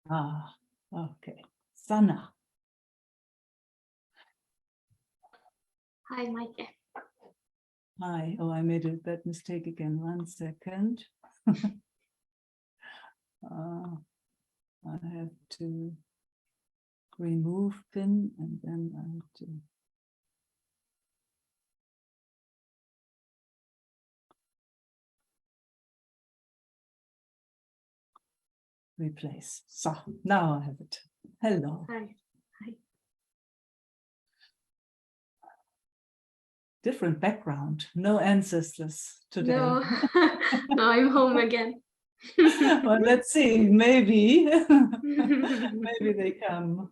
Ah, okay. Sana. Hi, Meike. Hi. Oh, I made that mistake again. 1 second. I have to remove pin and then I have to replace. So now I have it. Hello. Hi. Hi. Different background. No ancestors today. No, no, I'm home again. Well, let's see. Maybe, maybe they come.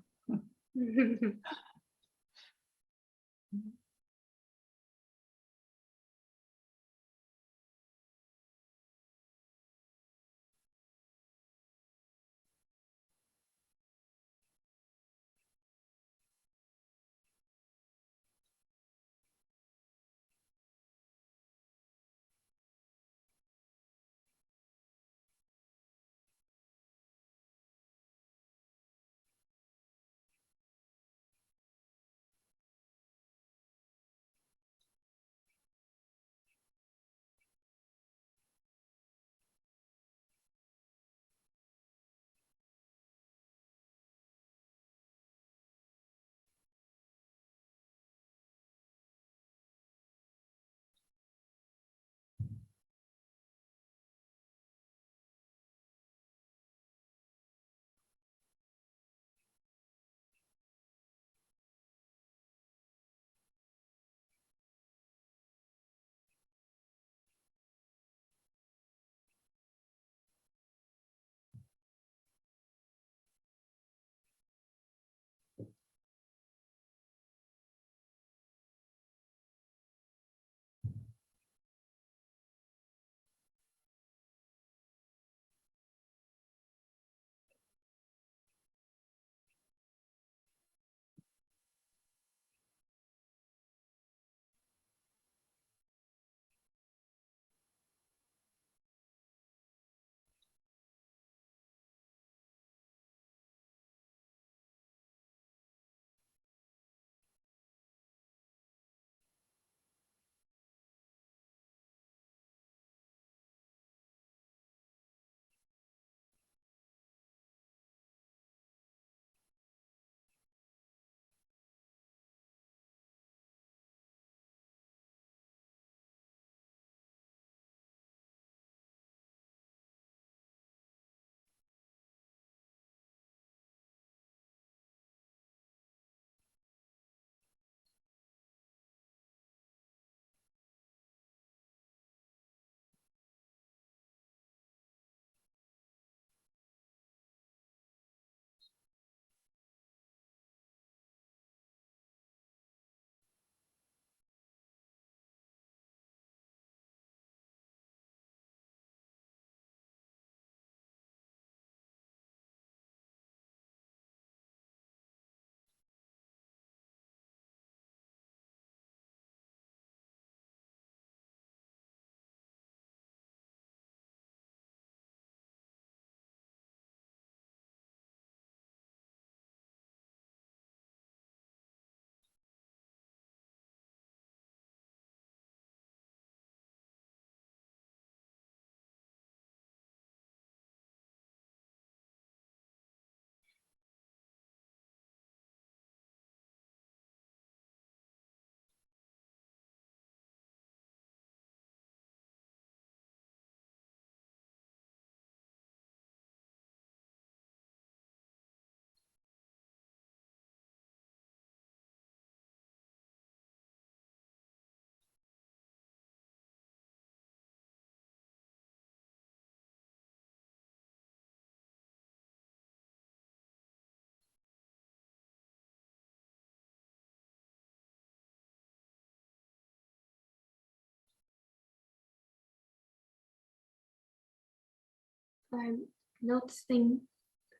I'm noticing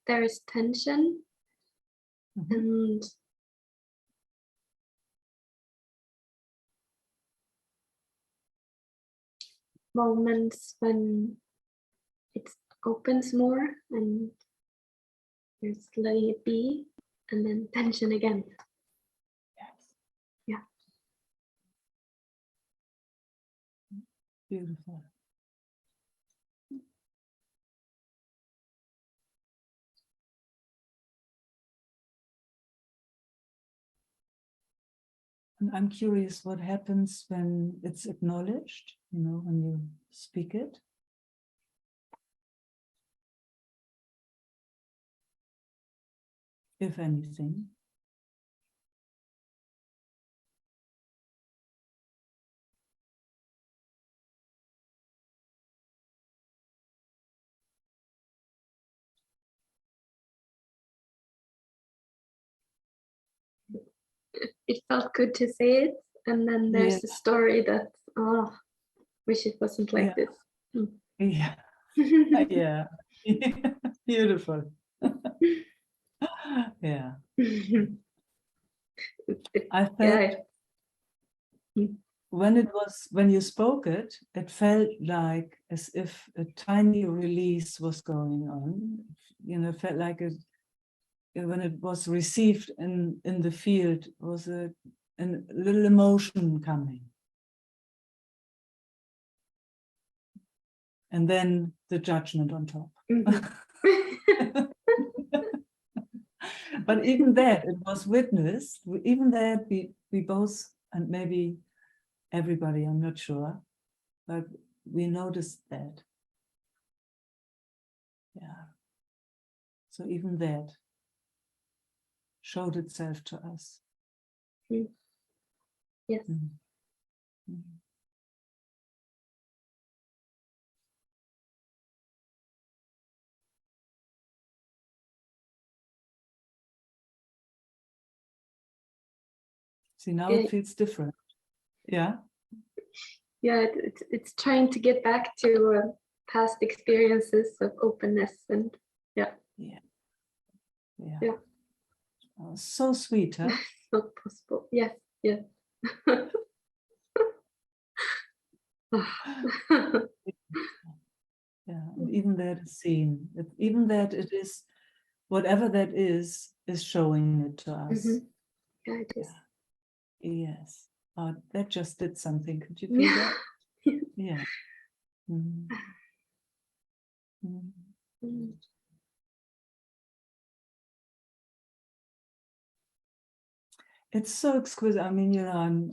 there is tension and moments when it opens more and Just letting it be, and then tension again. Yes. Yeah. Beautiful. And I'm curious what happens when it's acknowledged, you know, when you speak it. If anything. It felt good to say it, and then there's Yeah. the story that, oh, wish it wasn't like this. Yeah. Yeah. Beautiful. Yeah. I felt Yeah. when you spoke it, it felt like as if a tiny release was going on. You know, it felt like it when it was received in the field was a little emotion coming. And then the judgment on top. But even that, it was witnessed, even that we both, and maybe everybody, I'm not sure, but we noticed that. Yeah. So even that showed itself to us. Yes. See, now it feels different. Yeah. Yeah, it's trying to get back to past experiences of openness, and yeah. Oh, so sweet, huh? It's not possible. Yes, yes. Yeah, and even that is seen. Even that it is, whatever that is showing it to us. Yeah, it is. Yes. Oh, that just did something. Could you feel that? Yeah. It's so exquisite. I mean, you know,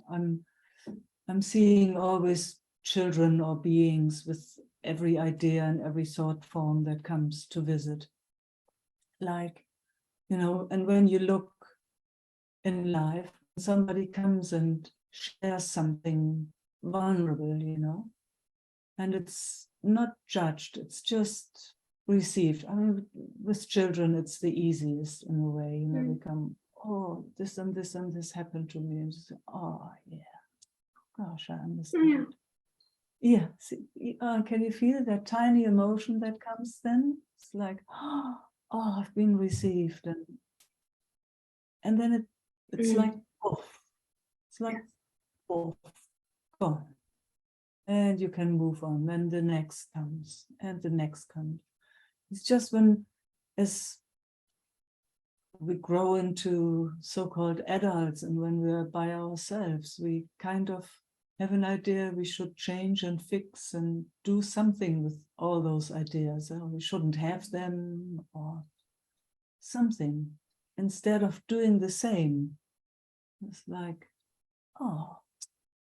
I'm seeing always children or beings with every idea and every thought form that comes to visit. Like, you know, and when you look in life, somebody comes and shares something vulnerable, you know, and it's not judged, it's just received. I mean, with children, it's the easiest in a way, you know, they come, oh, this and this and this happened to me, and just, oh, yeah, gosh, I understand. Yeah, see, can you feel that tiny emotion that comes then? It's like, oh, I've been received, and then it's like, oh, it's like, oh, gone. And you can move on. Then the next comes, and the next comes. It's just when, as we grow into so-called adults, and when we're by ourselves, we kind of have an idea we should change and fix and do something with all those ideas. Or we shouldn't have them, or something. Instead of doing the same, it's like, oh,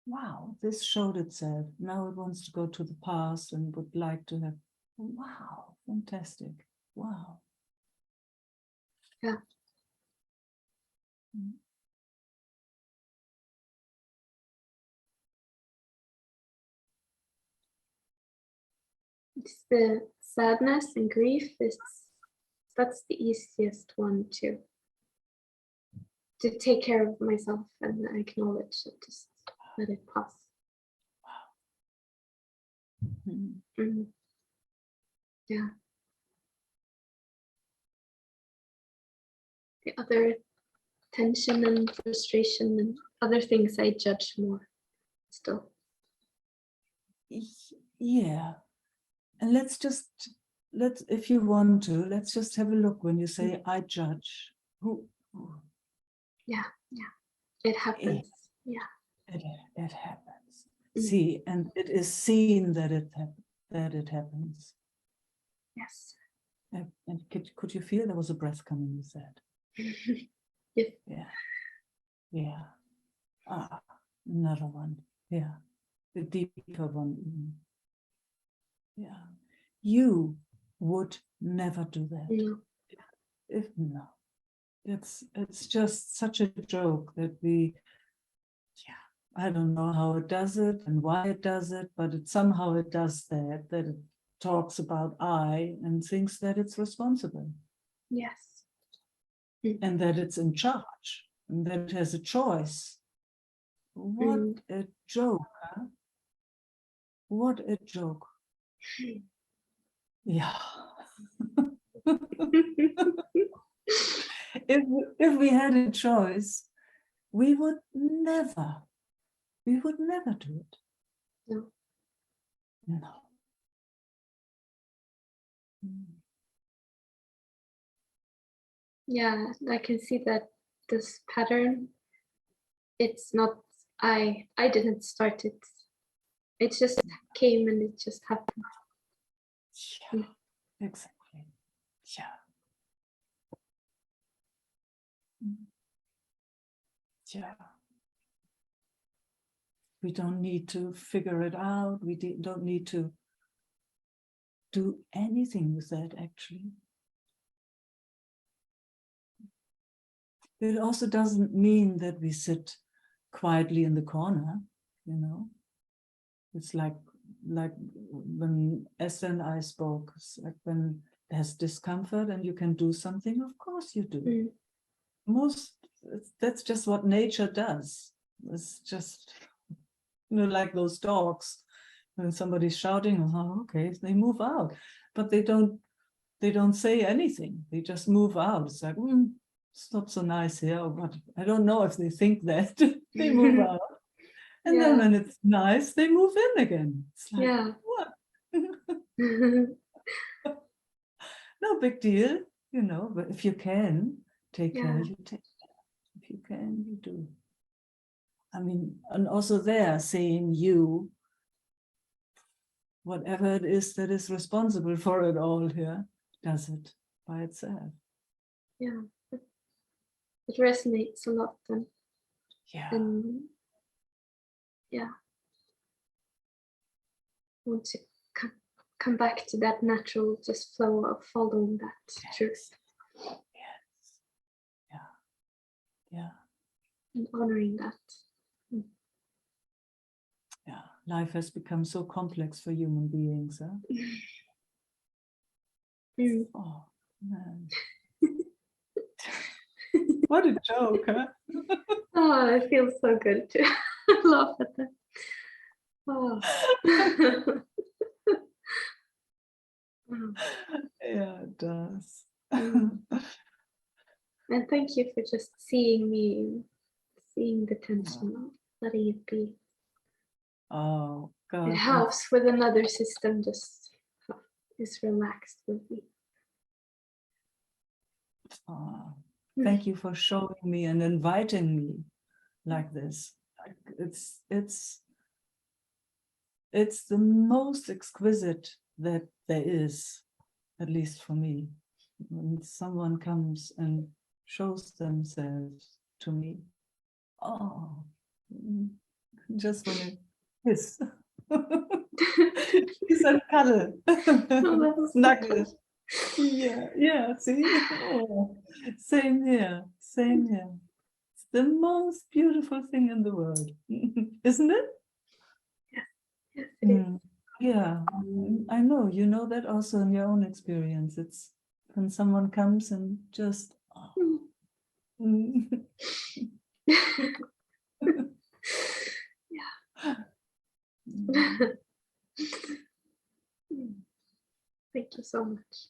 wow, this showed itself. Now it wants to go to the past and would like to have, wow, fantastic, wow. Yeah. It's the sadness and grief that's the easiest one to take care of myself and acknowledge and just let it pass. Yeah. The other tension and frustration and other things I judge more still. Yeah, and let's just if you want to, let's just have a look when you say I judge. Who? Yeah, it happens. Yeah, it happens. See, and it is seen that it happens. Yes. And could you feel there was a breath coming with that? Yes. Yeah. Another one. Yeah. The deeper one. Yeah. You would never do that. No. No. It's just such a joke that I don't know how it does it and why it does it, but somehow it does that it talks about I and thinks that it's responsible. Yes. And that it's in charge and that it has a choice. What a joke, huh? What a joke. Yeah. If we had a choice, we would never do it. No. No. Yeah, I can see that this pattern, it's not, I didn't start it. It just came and it just happened. Yeah, exactly. Yeah. Yeah. We don't need to figure it out. We don't need to do anything with that, actually. It also doesn't mean that we sit quietly in the corner, you know. It's like when Esther and I spoke, it's like when there's discomfort and you can do something, of course you do. That's just what nature does. It's just, like those dogs. When somebody's shouting, oh, okay, they move out, but they don't say anything. They just move out. It's like, it's not so nice here, but I don't know if they think that. They move out. And then when it's nice, they move in again. It's like, what? No big deal, but if you can take care, you take care. If you can, you do. I mean, and also there saying you, whatever it is that is responsible for it all here, does it by itself. Yeah, it resonates a lot then. Yeah. And want to come back to that natural just flow of following that truth. Yes. Yeah. And honoring that. Yeah. Life has become so complex for human beings, huh? Oh man. What a joke, huh? Oh, it feels so good to laugh at that. Oh. Yeah, it does. And thank you for just seeing me, seeing the tension, letting it be. Oh God. It helps with another system just is relaxed with me. Oh, thank you for showing me and inviting me like this. It's the most exquisite that there is, at least for me. When someone comes and shows themselves to me, oh, just want to kiss. Kiss and cuddle. Snuggle. Yeah, see? Oh, same here. It's the most beautiful thing in the world, isn't it? Yes, it is. Yeah, I know, you know that also in your own experience. It's when someone comes and just, Thank you so much.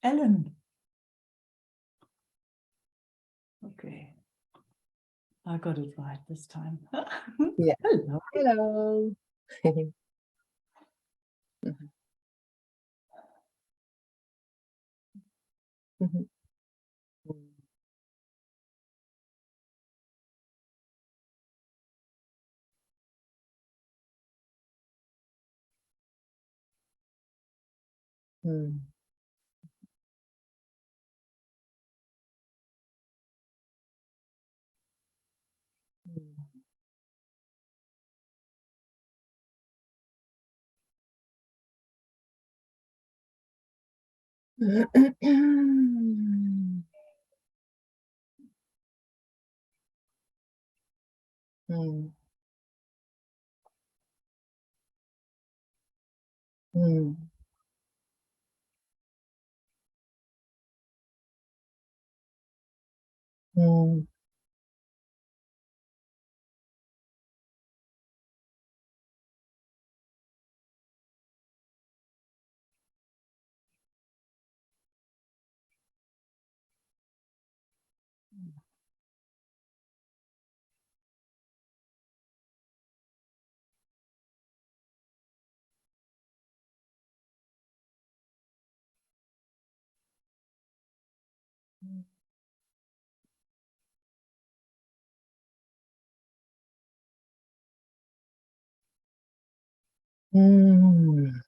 Ellen. Okay. I got it right this time. Yeah. Hello. Hello. Mhm. Mhm. Mm. Mm. Mm. Mm. Mm. Mm.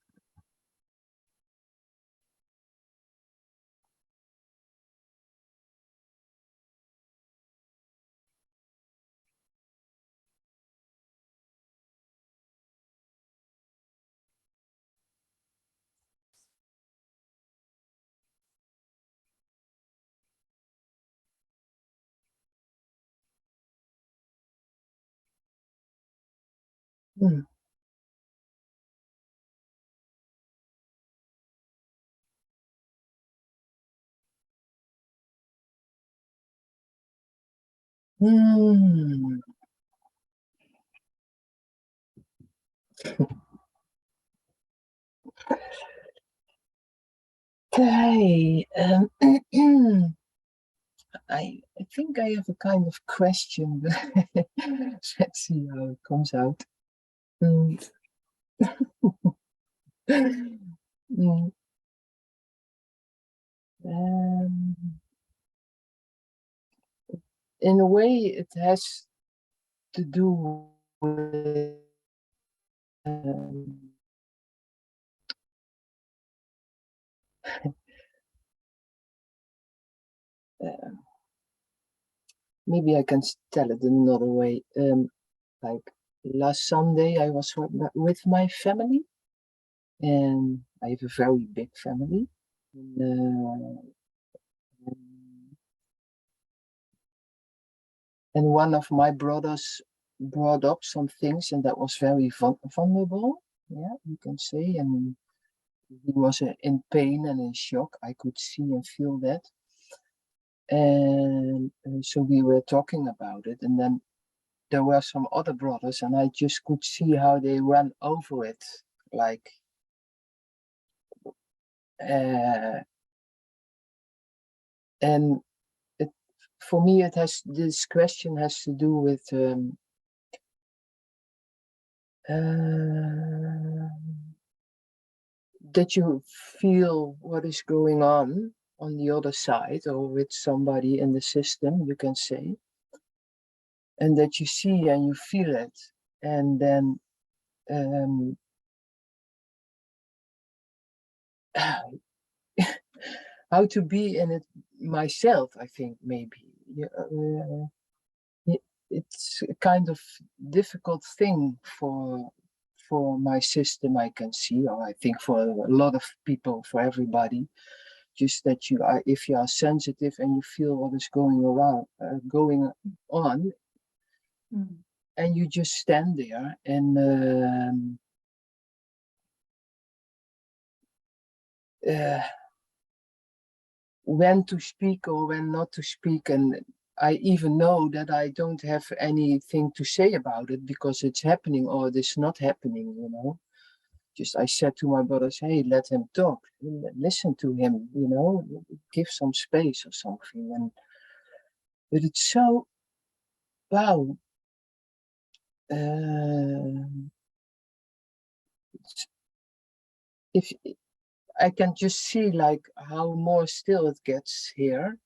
Mm. Mm. Okay. I think I have a kind of question. Let's see how it comes out. Mm. Mm. Um, in a way, it has to do with uh, maybe I can tell it another way. Like last Sunday, I was with my family, and I have a very big family. And one of my brothers brought up some things, and that was very vulnerable. Yeah, you can say, and he was in pain and in shock. I could see and feel that. And so we were talking about it, and then there were some other brothers, and I just could see how they ran over it. Like, and it, for me, this question has to do with that you feel what is going on the other side, or with somebody in the system, you can say, and that you see and you feel it, and then how to be in it myself, I think, maybe. It's a kind of difficult thing for my system, I can see, or I think for a lot of people, for everybody. Just that you are, if you are sensitive and you feel what is going around, going on, and you just stand there and when to speak or when not to speak. And I even know that I don't have anything to say about it because it's happening or it's not happening, just I said to my brothers, hey, let him talk, listen to him, you know, give some space or something. And but it's so wow. If I can just see like how more still it gets here,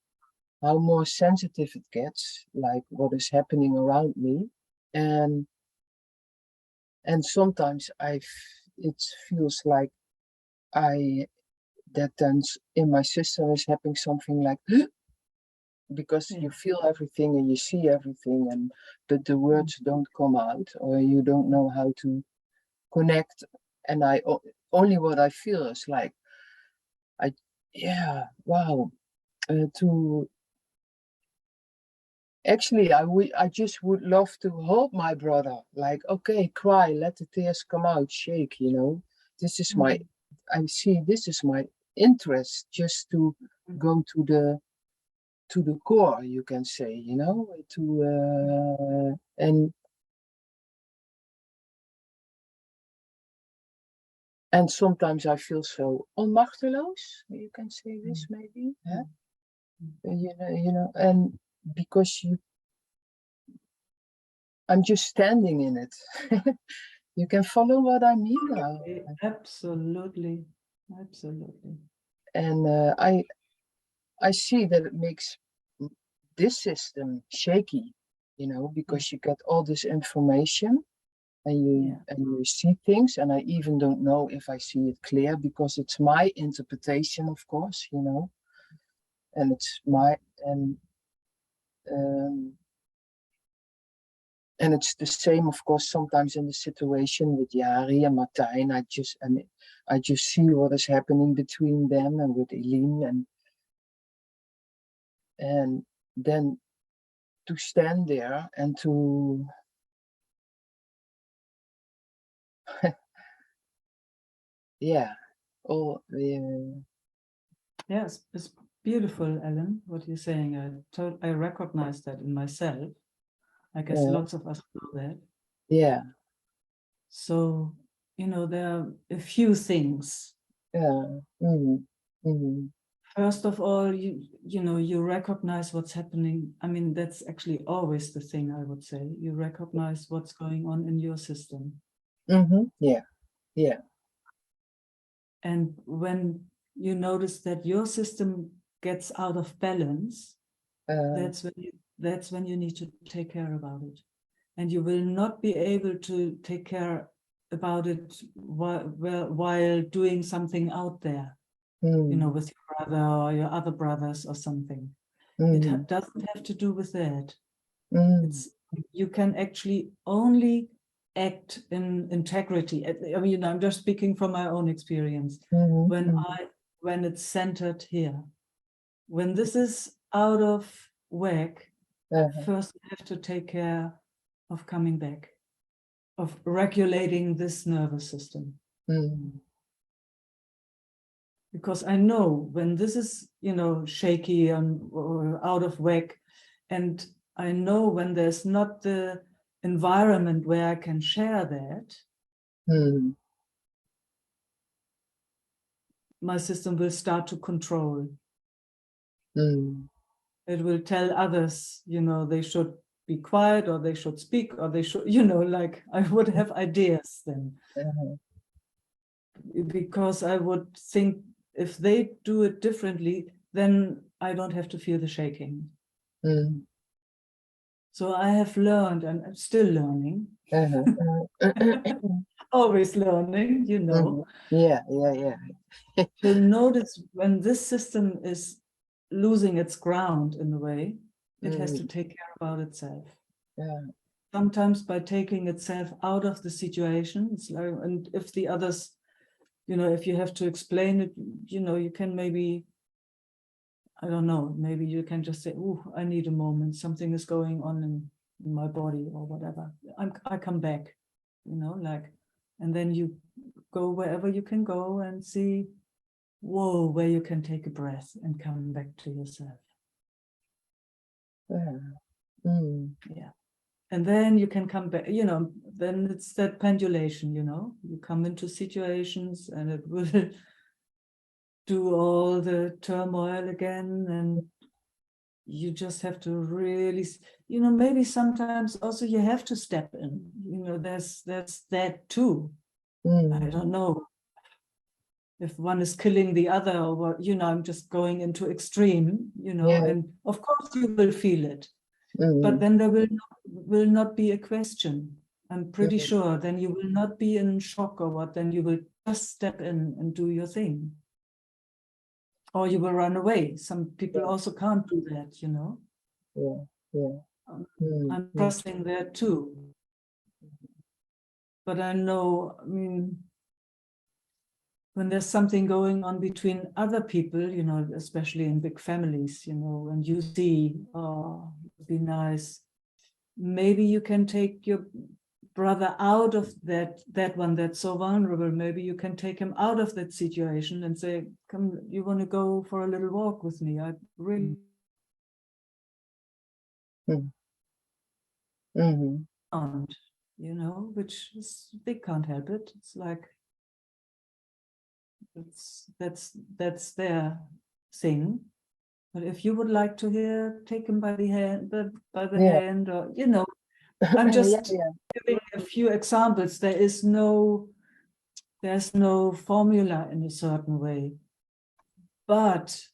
how more sensitive it gets, like what is happening around me, and sometimes it feels like that then in my system is happening something like because you feel everything and you see everything, and but the words don't come out, or you don't know how to connect, and only what I feel is like yeah, wow, to actually I just would love to hold my brother, like, okay, cry, let the tears come out, shake, you know, this is my I see this is my interest, just to go to the core, you can say, you know, to and sometimes I feel so onmachteloos, you can say this maybe, huh? You know, and because I'm just standing in it. You can follow what I mean now. Absolutely, absolutely. And I see that it makes this system shaky, you know, because you get all this information and you see things, and I even don't know if I see it clear because it's my interpretation, of course, you know, and it's my um, and it's the same, of course, sometimes in the situation with Jari and Martijn. I just see what is happening between them and with Eileen, and then to stand there and to yeah, all Yes, it's beautiful, Ellen, what you're saying. I recognize that in myself. I guess lots of us know that. yeah, So, you know, there are a few things. yeah. First of all, you know, you recognize what's happening. I mean, that's actually always the thing, I would say. You recognize what's going on in your system. Yeah, yeah. And when you notice that your system gets out of balance, that's when you need to take care about it. And you will not be able to take care about it while doing something out there, you know, with your brother or your other brothers or something. It doesn't have to do with that. It's, you can actually only act in integrity. I mean, I'm just speaking from my own experience. When it's centered here, when this is out of whack, first we have to take care of coming back, of regulating this nervous system. Because I know when this is, you know, shaky or out of whack, and I know when there's not the environment where I can share that, my system will start to control. It will tell others, you know, they should be quiet, or they should speak, or they should, you know, like I would have ideas then. Because I would think if they do it differently, then I don't have to feel the shaking. So I have learned, and I'm still learning, always learning, you know. Yeah. To notice when this system is losing its ground in a way, it has to take care about itself. Sometimes by taking itself out of the situation, it's like, and if the others, you know, if you have to explain it, you know, you can maybe, I don't know, maybe you can just say, oh, I need a moment, something is going on in my body or whatever. I come back, you know, like, and then you go wherever you can go and see, whoa, where you can take a breath and come back to yourself. Yeah. And then you can come back, then it's that pendulation, you come into situations and it will do all the turmoil again, and you just have to really, maybe sometimes also you have to step in, there's that too. I don't know if one is killing the other, or what, I'm just going into extreme, and of course you will feel it. But then there will not be a question. I'm pretty sure then you will not be in shock or what, then you will just step in and do your thing. Or you will run away. Some people also can't do that, I'm trusting that too. But I know, when there's something going on between other people, especially in big families, and you see, oh, it'd be nice. Maybe you can take your brother out of that one that's so vulnerable. Maybe you can take him out of that situation and say, come, you want to go for a little walk with me? I really can't, which is, they can't help it. It's like, that's their thing. But if you would like to hear, take him by the hand, hand, or I'm just giving a few examples. There's no formula in a certain way, but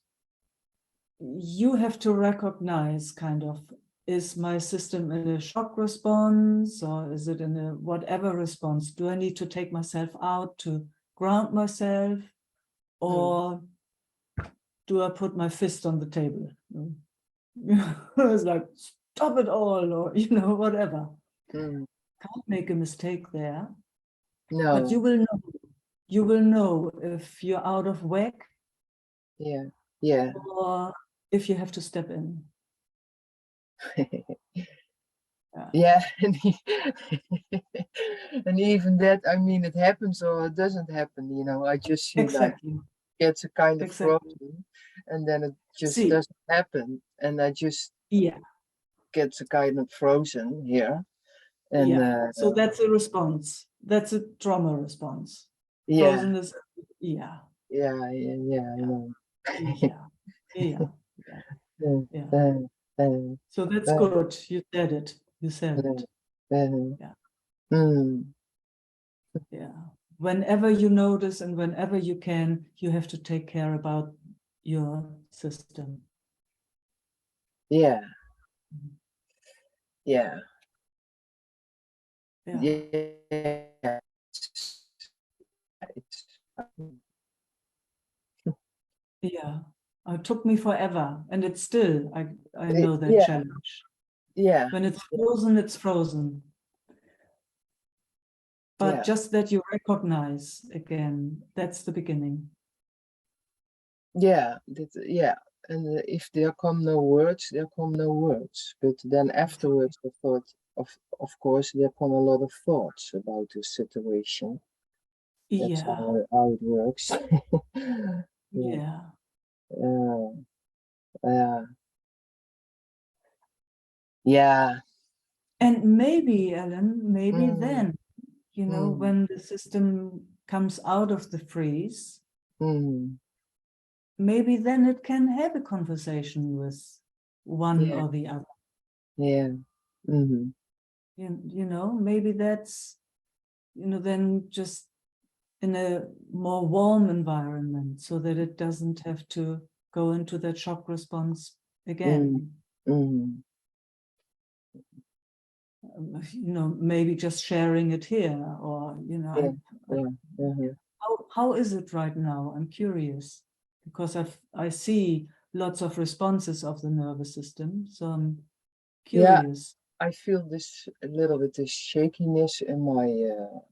you have to recognize kind of, is my system in a shock response, or is it in a whatever response? Do I need to take myself out to ground myself, or do I put my fist on the table? It's like, stop it all, or whatever. Can't make a mistake there. No. But you will know if you're out of whack. Yeah. Or if you have to step in. Yeah, and even that, it happens or it doesn't happen, I just feel Exactly. like it's a kind of Exactly. frozen, and then it just doesn't happen, and I just gets a kind of frozen here, and so that's a response. That's a trauma response. Frozen is I know. So that's good. You said it. Yeah. Whenever you notice and whenever you can, you have to take care about your system. Yeah. It took me forever, and it's still, I know that challenge. When it's frozen, it's frozen. But just that you recognize again, that's the beginning. And if there come no words, there come no words. But then afterwards, I thought, of course, there come a lot of thoughts about the situation. That's how it works. And maybe, Ellen, then, when the system comes out of the freeze, maybe then it can have a conversation with one or the other. Maybe that's, then just in a more warm environment, so that it doesn't have to go into that shock response again. Maybe just sharing it here, or how is it right now? I'm curious, because I see lots of responses of the nervous system, so I'm curious. I feel this a little bit of shakiness in my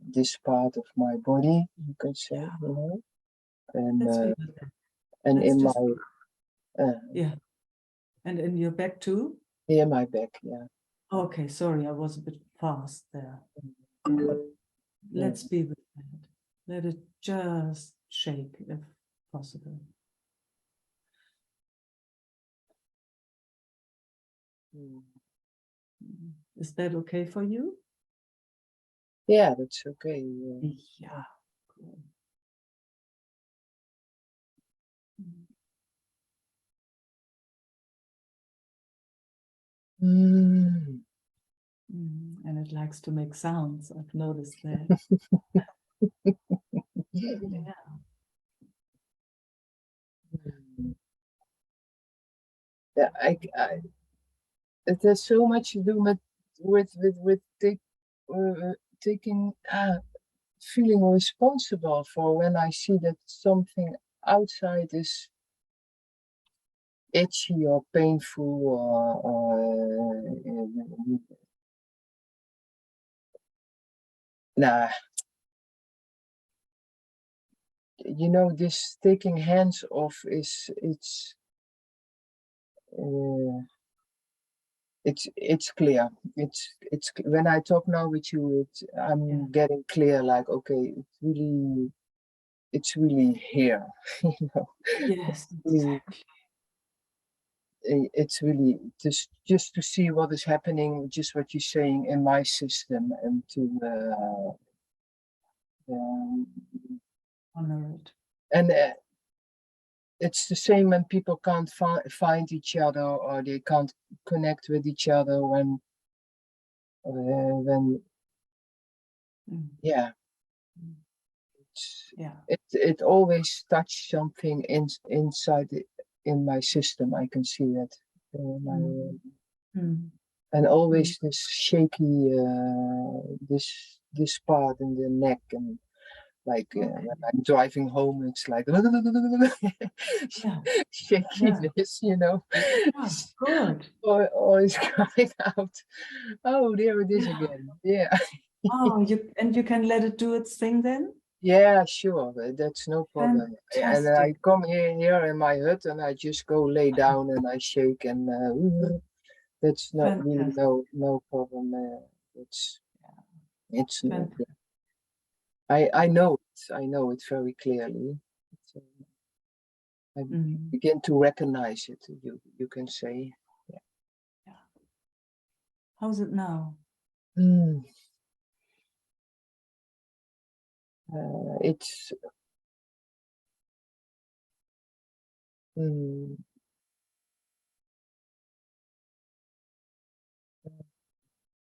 this part of my body, you can say, and in my and in your back too. My back, Okay, sorry, I was a bit fast there. Let's be with that. Let it just shake if possible. Is that okay for you? Yeah, that's okay. Yeah. Cool. Mm. And it likes to make sounds. I've noticed that. Yeah. Yeah, it has so much to do with taking feeling responsible for when I see that something outside is itchy or painful nah, you know, this taking hands off is uh, it's clear. It's when I talk now with you, I'm getting clear. Like, okay, it's really here. You know, Yes, really, exactly. it's really just to see what is happening, just what you're saying in my system, and to Honor it. and it's the same when people can't find each other, or they can't connect with each other when yeah, Yeah. it always touched something inside in my system. I can see that. And always this shaky, this part in the neck, and like when I'm driving home, it's like shakiness, you know. Yeah, good. Always crying out, oh, there it is again. Yeah. Oh, you can let it do its thing then? Yeah, sure, that's no problem. And I Fantastic. come here in my hut, and I just go lay down and I shake, and that's not really Fantastic. no problem. It's Fantastic. I know it very clearly. I begin to recognize it. You can say, Yeah. How's it now? It's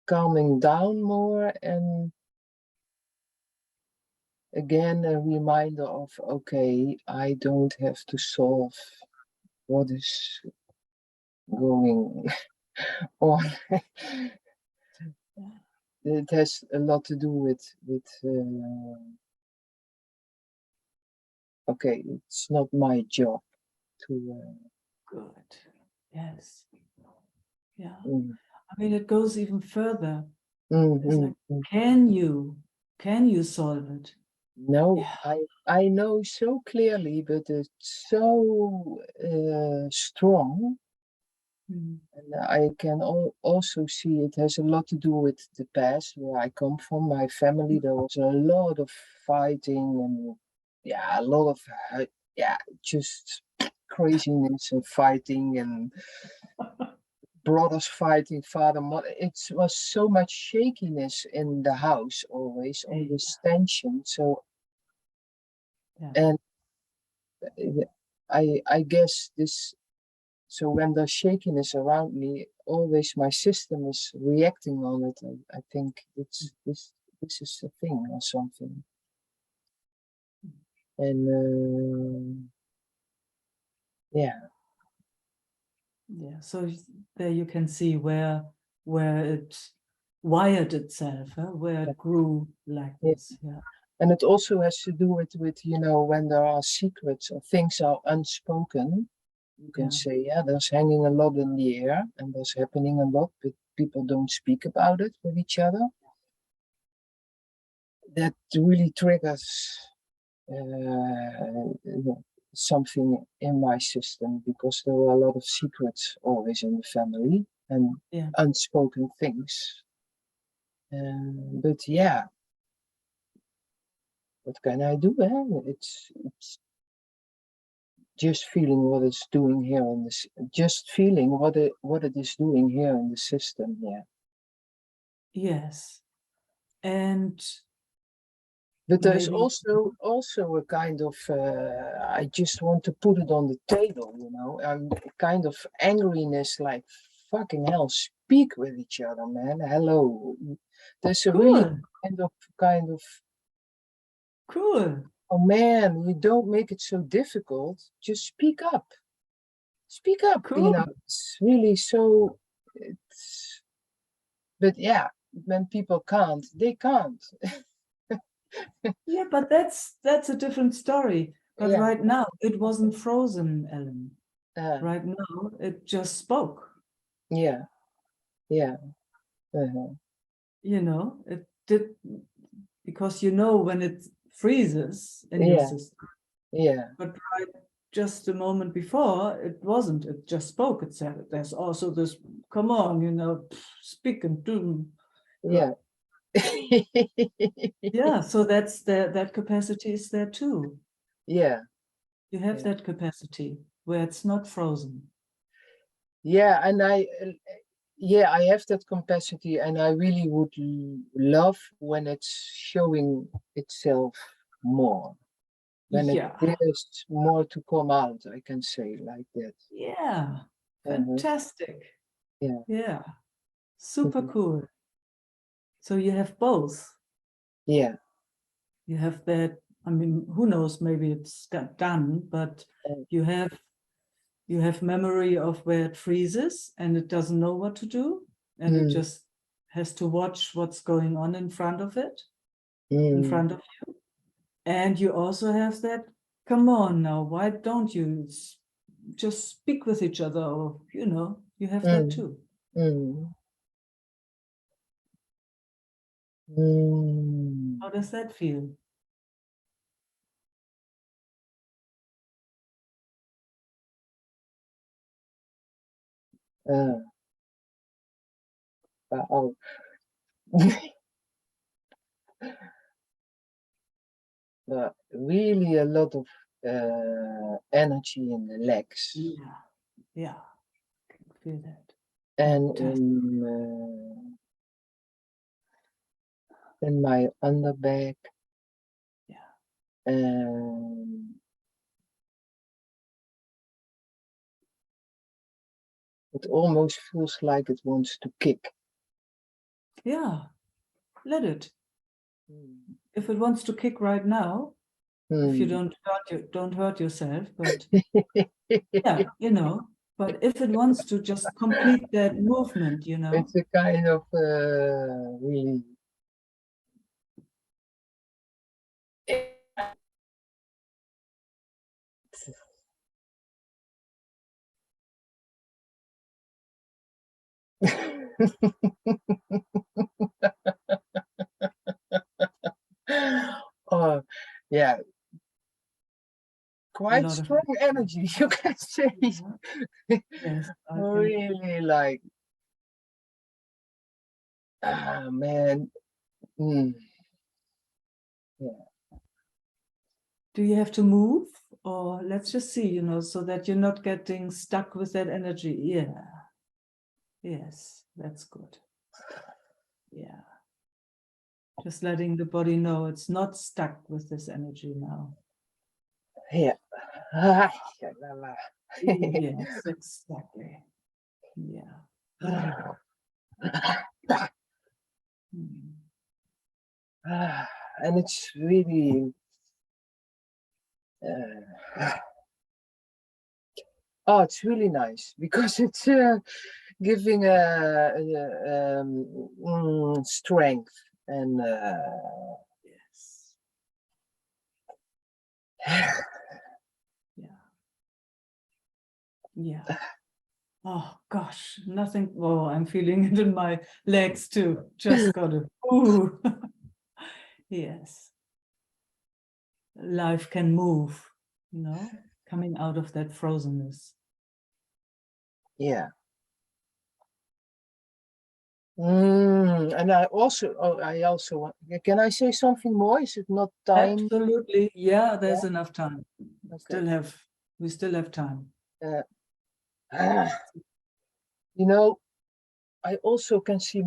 calming down more, and again a reminder of, okay, I don't have to solve what is going on. It has a lot to do with okay, it's not my job to Good. Yes. Yeah. I mean, it goes even further. It's like, can you solve it? No, Yeah. I know so clearly, but it's so strong. And I can also see it has a lot to do with the past where I come from. My family, there was a lot of fighting, and yeah, a lot of just craziness and fighting, and brothers fighting, father, mother. It was so much shakiness in the house, always tension. So and I guess this. So when there's shakiness around me, always my system is reacting on it. I think this is a thing or something. And yeah. Yeah. So there you can see where it wired itself, where it grew like this. Yeah. And it also has to do with you know, when there are secrets or things are unspoken. You can say, yeah, there's hanging a lot in the air, and there's happening a lot, but people don't speak about it with each other. That really triggers something in my system, because there were a lot of secrets always in the family, and unspoken things. But yeah, what can I do? It's just feeling what it's doing here in this, just feeling what it is doing here in the system. Yeah. Yes. And But there's maybe, also a kind of I just want to put it on the table, you know, a kind of angriness, like fucking hell, speak with each other, man. Hello. There's a really cool, kind of cool. oh man, you don't make it so difficult. Just speak up. Speak up, you Cool. know. It's really so it's but yeah, when people can't, they can't. Yeah, but that's a different story. But Yeah. right now, it wasn't frozen, Ellen. Uh, Right now, it just spoke. yeah. Yeah. Uh-huh. You know, it did, because you know when it freezes in your Yeah. system. Yeah. But right just a moment before, it wasn't. It just spoke. It said, there's also this, come on, you know, speak and do. Yeah. Yeah, so that's that capacity is there too. Yeah. You have Yeah. that capacity where it's not frozen. Yeah, and I have that capacity, and I really would love when it's showing itself more, when Yeah, there's more to come out, I can say like that. yeah, Uh-huh. fantastic. Yeah. Yeah, super Mhm. cool. So you have both. Yeah. You have that, I mean, who knows, maybe it's done, but Uh, you have memory of where it freezes and it doesn't know what to do, and it mm, just has to watch what's going on in front of it, in mm, front of you. And you also have that, come on now, why don't you just speak with each other, or you know, you have that mm, too. mm, mm. How does that feel? Uh, oh. Really a lot of energy in the legs Yeah, I can feel that. and Fantastic. in my underback. Yeah. And it almost feels like it wants to kick. Yeah, let it. Mm. If it wants to kick right now, if you don't hurt yourself, but yeah, you know, but if it wants to just complete that movement, you know. It's a kind of really. Oh, yeah, A quite lot of strong energy, you can say. yes, I can. Really like, ah, man. Mm, yeah. Do you have to move, or let's just see, you know, so that you're not getting stuck with that energy? Yeah. Yes, that's good. Yeah. Just letting the body know it's not stuck with this energy now. Yeah. Ah, yeah, la, la. Yes, exactly. Yeah. Mm. Ah, and it's really oh, it's really nice because it's giving strength and Yes. Yeah. Yeah. Oh gosh, nothing. Oh, I'm feeling it in my legs too. Just got it. Ooh. Yes. Life can move, you know, coming out of that frozenness. yeah. And I also can I say something more? Is it not time? Absolutely. Yeah, there's Yeah. enough time. Okay. Still have We still have time. You know, I also can see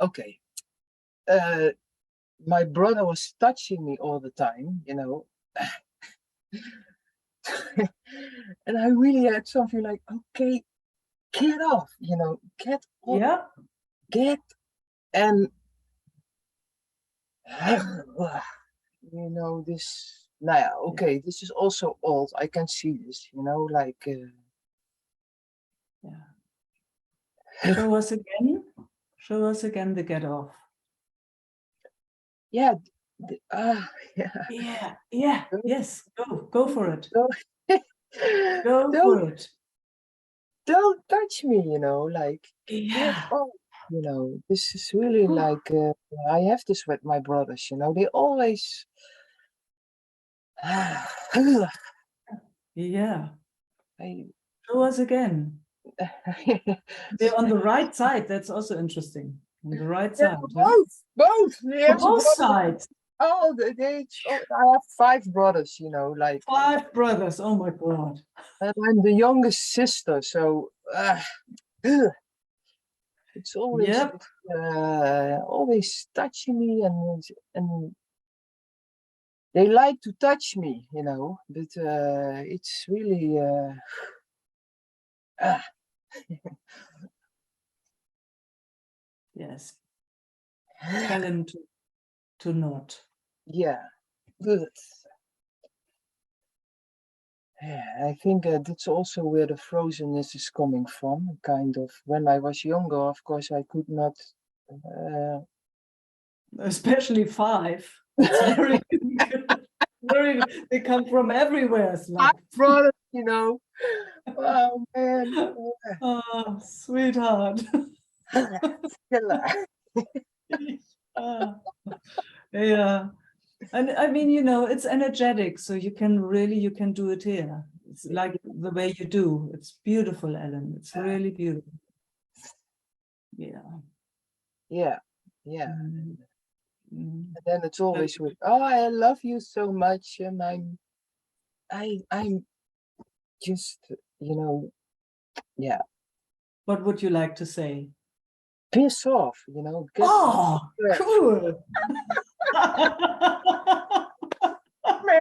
okay. My brother was touching me all the time, you know. And I really had something like, okay, get off, you know, get off, Yeah. get, and you know, this, nah, yeah, okay, this is also old. I can see this, you know, like, Yeah. Show us again. Show us again the get off. yeah, yeah. Yeah. Yeah. Yes. Go for it. Don't, Go don't, for it. don't touch me, you know, like, get Yeah. off, you know, this is really like, I have this with my brothers, you know, they always, Yeah. I, Show us again. They're on the right side. That's also interesting. On the right yeah, side. Huh? both. For both sides. Oh, I have 5 brothers, you know, like, 5 brothers. Oh my God. and I'm the youngest sister, so it's always Yep. always touching me, and they like to touch me, you know, but it's really Yes. Tell him to not. yeah, good. Yeah, I think that's also where the frozenness is coming from. Kind of when I was younger, of course, I could not. Especially 5. It's very, very. They come from everywhere. It's like, Brother, you know. Oh man. oh, sweetheart. Ah, yeah. And I mean, you know, it's energetic, so you can do it here. It's like the way you do. It's beautiful, Ellen. It's really beautiful. Yeah. Yeah, yeah. Mm. And then it's always with, oh, I love you so much, and I'm just, you know, yeah, What would you like to say? piss off, you know. Get Oh, yeah. cool. Man,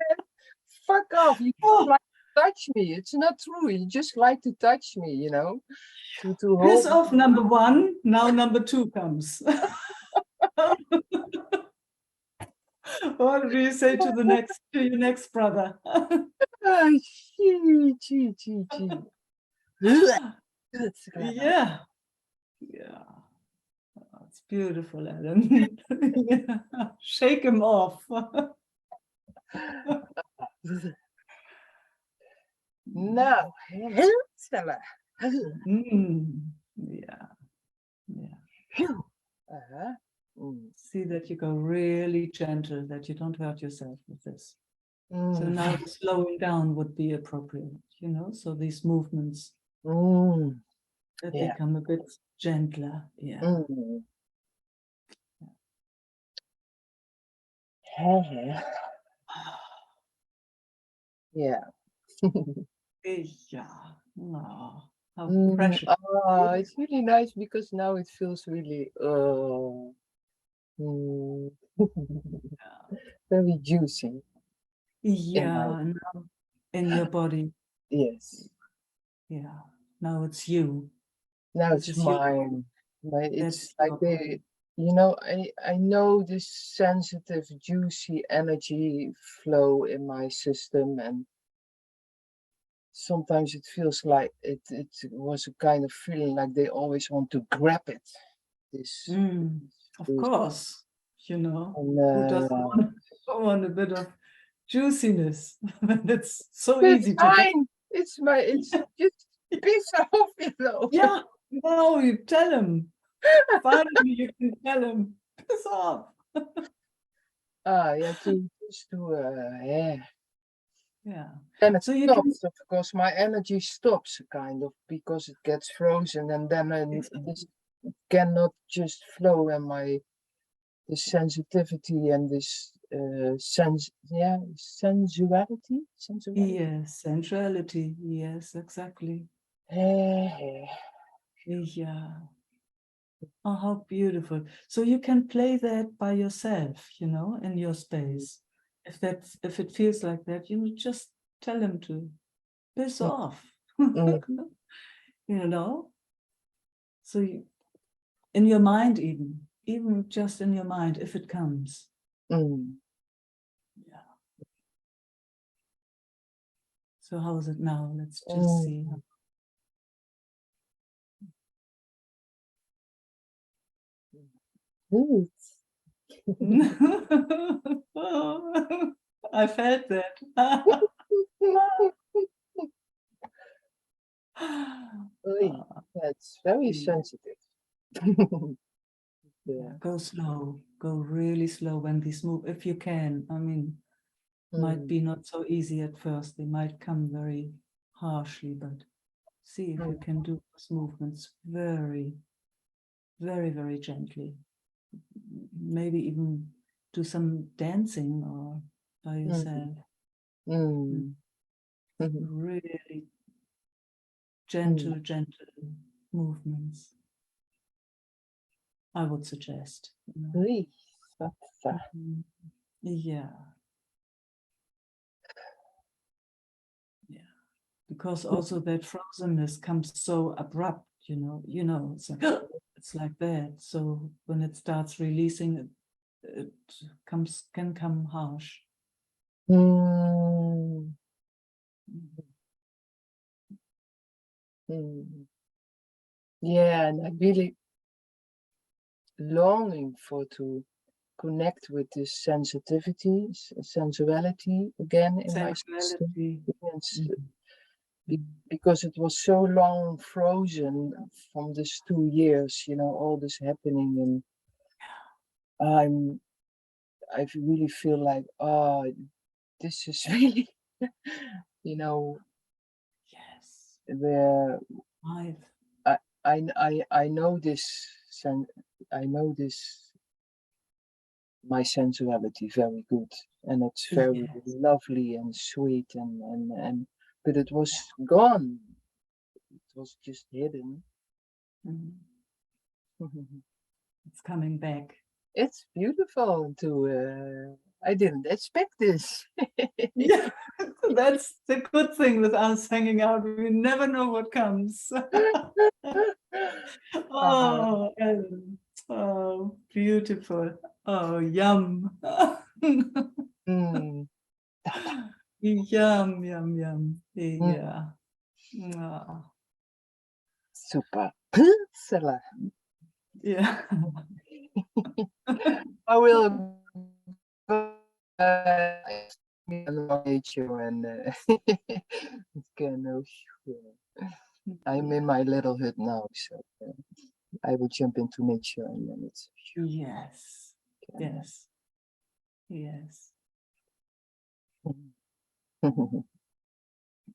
fuck off. You don't like to touch me. It's not true. You just like to touch me, you know. To Piss hold off number 1. Now number 2 comes. What do you say to your next brother? ah, gee. Yeah. Yeah. It's beautiful, Ellen. Yeah. Shake him off. Now, Yeah. Yeah. uh-huh. See that you go really gentle, that you don't hurt yourself with this. So now the slowing down would be appropriate, you know, so these movements that Yeah. become a bit gentler. Yeah. Yeah. Yeah. Oh, how Mm, precious. it's really nice because now it feels really very juicy. Yeah, now in your body. Yes. Yeah. Now it's you. Now This it's is you. mine. It's That's like your they, you know, I know this sensitive, juicy energy flow in my system, and sometimes it feels like it was a kind of feeling like they always want to grab it. This, Of this course, you know, and, who doesn't want a bit of juiciness? It's so it's easy to get. fine. It's just piss off, you know. Yeah, no, you tell him. Finally, you can tell him. Piss off. Yeah, yeah. Yeah. Then it So you can. stops, of course, my energy stops kind of because it gets frozen, and then this cannot just flow, and my this sensitivity and this sensuality. Yes, sensuality. Yes, exactly. Eh, Yeah. Oh, how beautiful. So you can play that by yourself, you know, in your space. If it feels like that, you just tell him to piss mm, off. mm, You know? So in your mind even just in your mind, if it comes. mm. Yeah. So how is it now? Let's just see. Mm. Good. I felt that. Oy, that's very Yeah. sensitive. Yeah, Yeah. go slow, go really slow when these move, if you can. I mean, might Mm, be not so easy at first. They might come very harshly, but see if you mm, can do those movements very, very, very gently. Maybe even do some dancing or by mm, yourself. mm, mhm, Really mm. gentle movements, I would suggest. You know. Oy, wat that? Mhm. Yeah, yeah. Because also that frozenness comes so abrupt, you know, it's like it's like that. So when it starts releasing, it can come harsh. Mm, mm. Yeah, and I'm really longing for to connect with this sensitivity, sensuality again in my system. Sensuality. It's Mhm. because it was so long frozen from these 2 years, all this happening, and I'm I really feel like, this is really, you know, Yes. where I've I know this, I know this, my sensuality very good, and it's very yes. lovely and sweet, and but it was gone. It was just hidden. Mhm. It's coming back. It's beautiful to. I didn't expect this. Yeah, that's the good thing with us hanging out. We never know what comes. Uh, Oh, Ellen. Oh, beautiful. Oh, yum. mm, Yum, yum, yum. mm, Yeah. Ah, super. Sella. yeah. I will go and nature and it's kind of. I'm in my little hut now, so I will jump into nature and then it's. Yes. Kind Yes. Yes. of.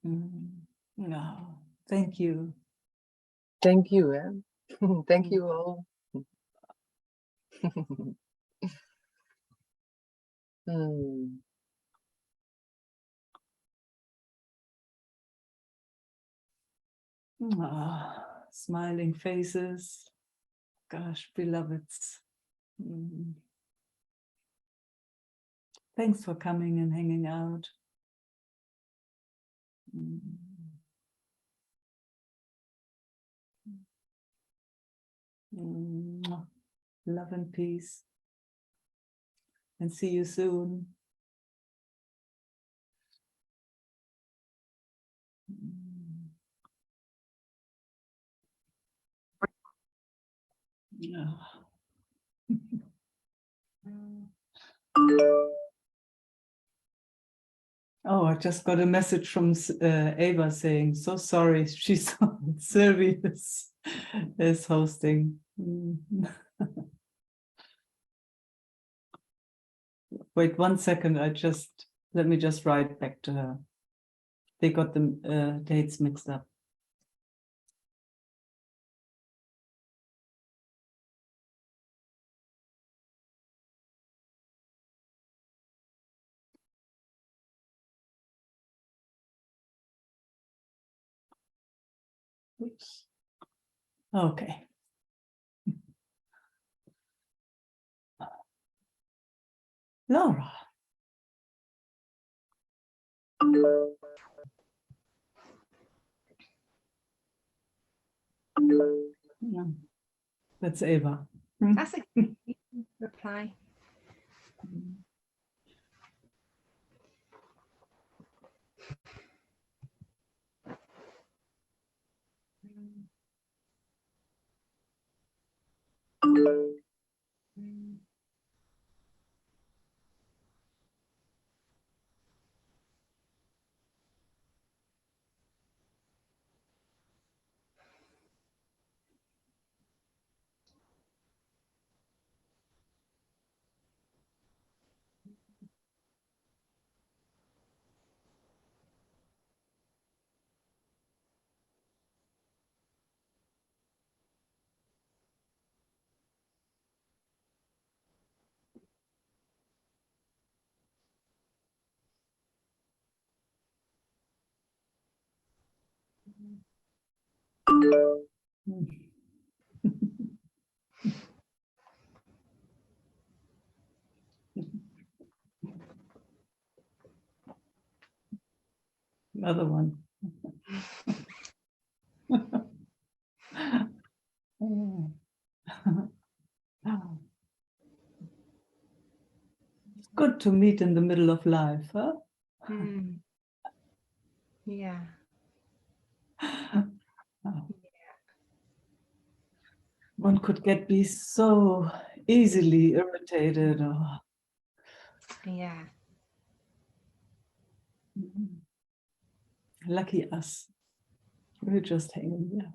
Mm. No, thank you. Thank you, thank Mm. you all. Hmm. Ah, smiling faces. Gosh, beloveds. Mm. Thanks for coming and hanging out. Mm. Mwah. Love and peace. And see you soon. Mm. Ah. Oh, I just got a message from Ava saying, so sorry, she thought Sylvie is hosting. Mm. Wait 1 second, let me just write back to her. They got the dates mixed up. Oops. Okay. Laura. Yeah. That's Eva. That's a good reply. Another one. Oh. It's good to meet in the middle of life, huh? Mm. Yeah. Oh. One could be so easily irritated or Yeah. lucky us. We're just hanging there.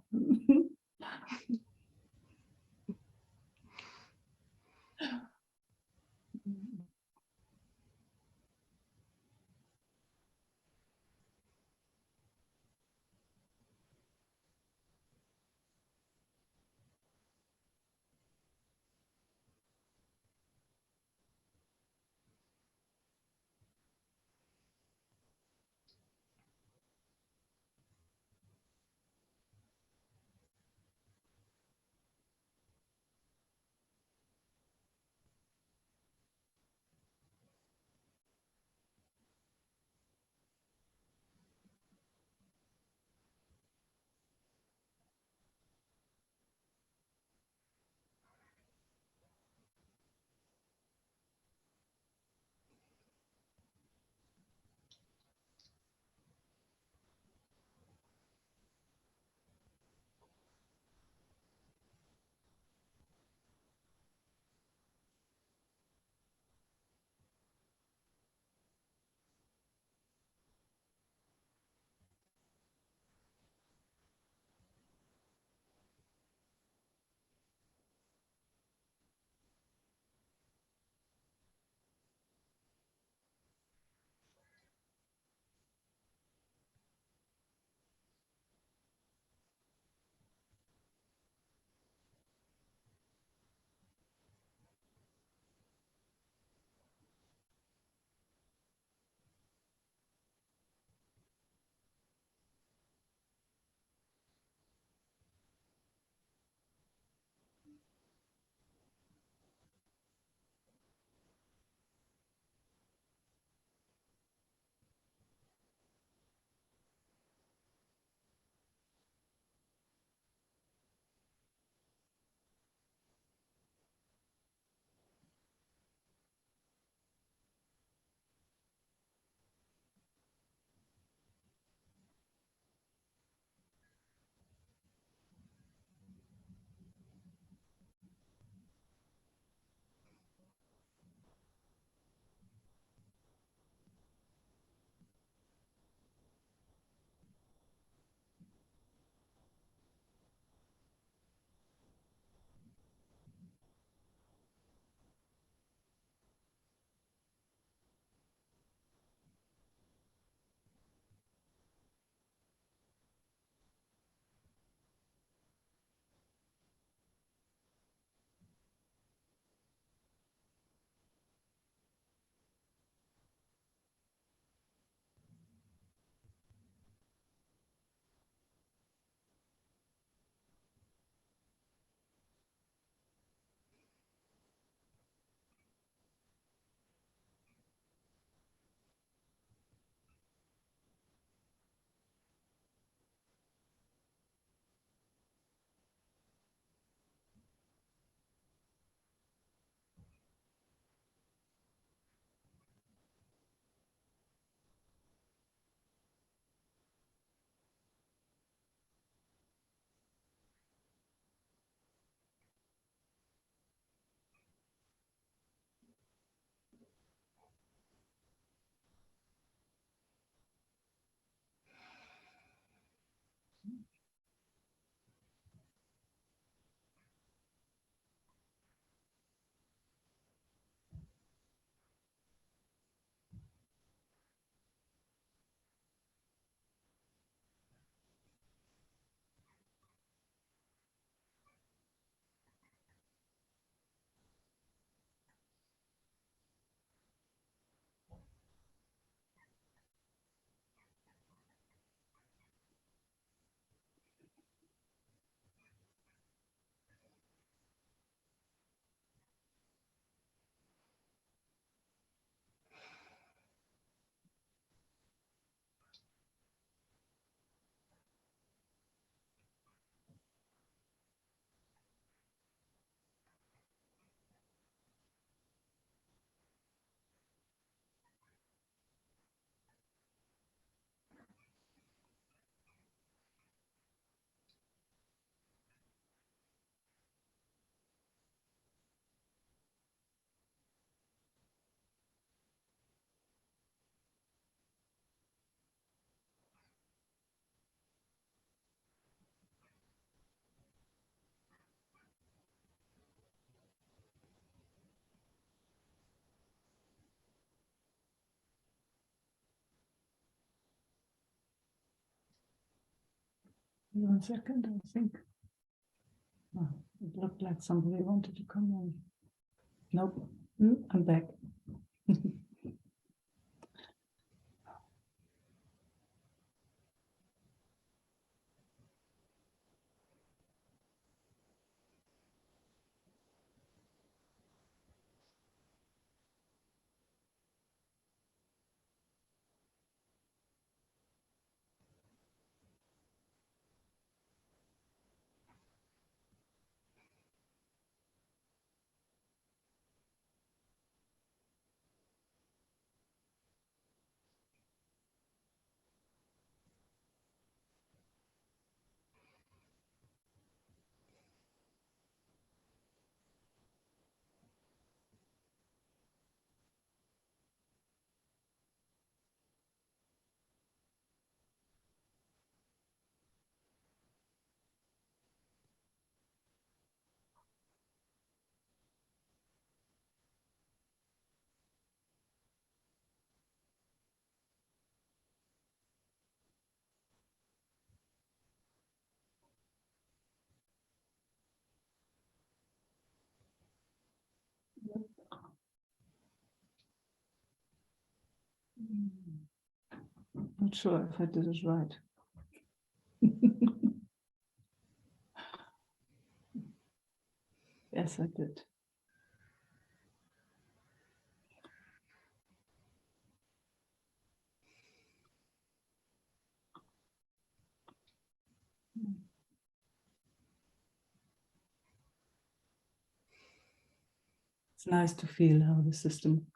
1 second, I think. Oh, it looked like somebody wanted to come in. Nope. I'm back. Not sure if I did it right. Yes, I did. It's nice to feel how the system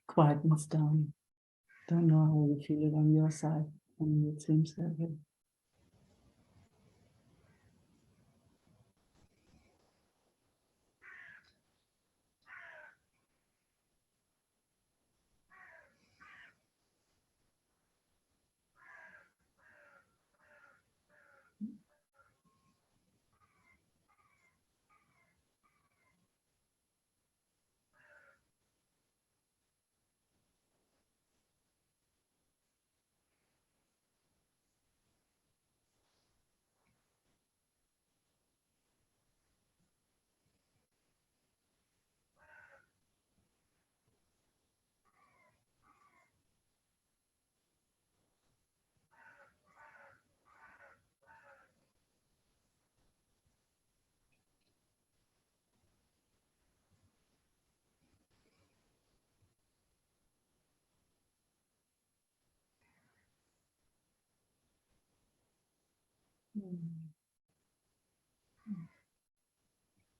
quietens down. Don't know how you feel it on your side. I mean, it seems that way.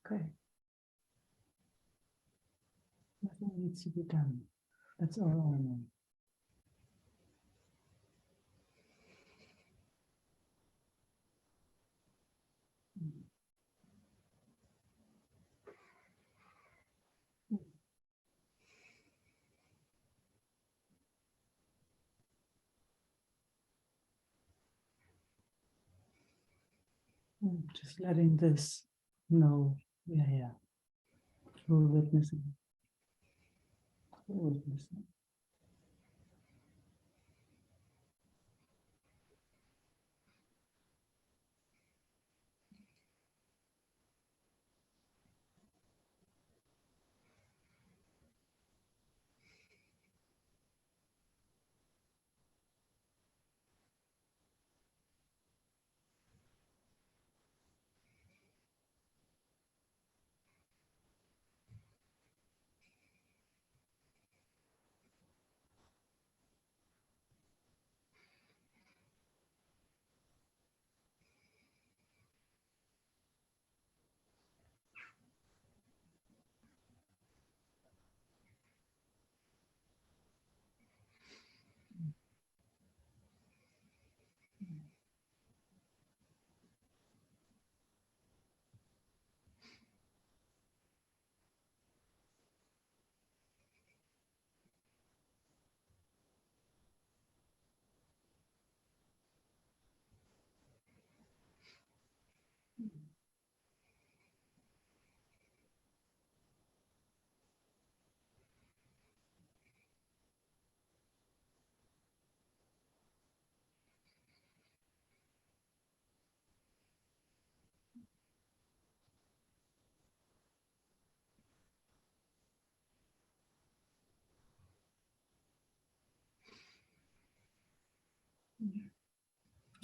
Okay. Nothing needs to be done. That's all I know. Just letting this know we are here. Full witnessing. Full witnessing.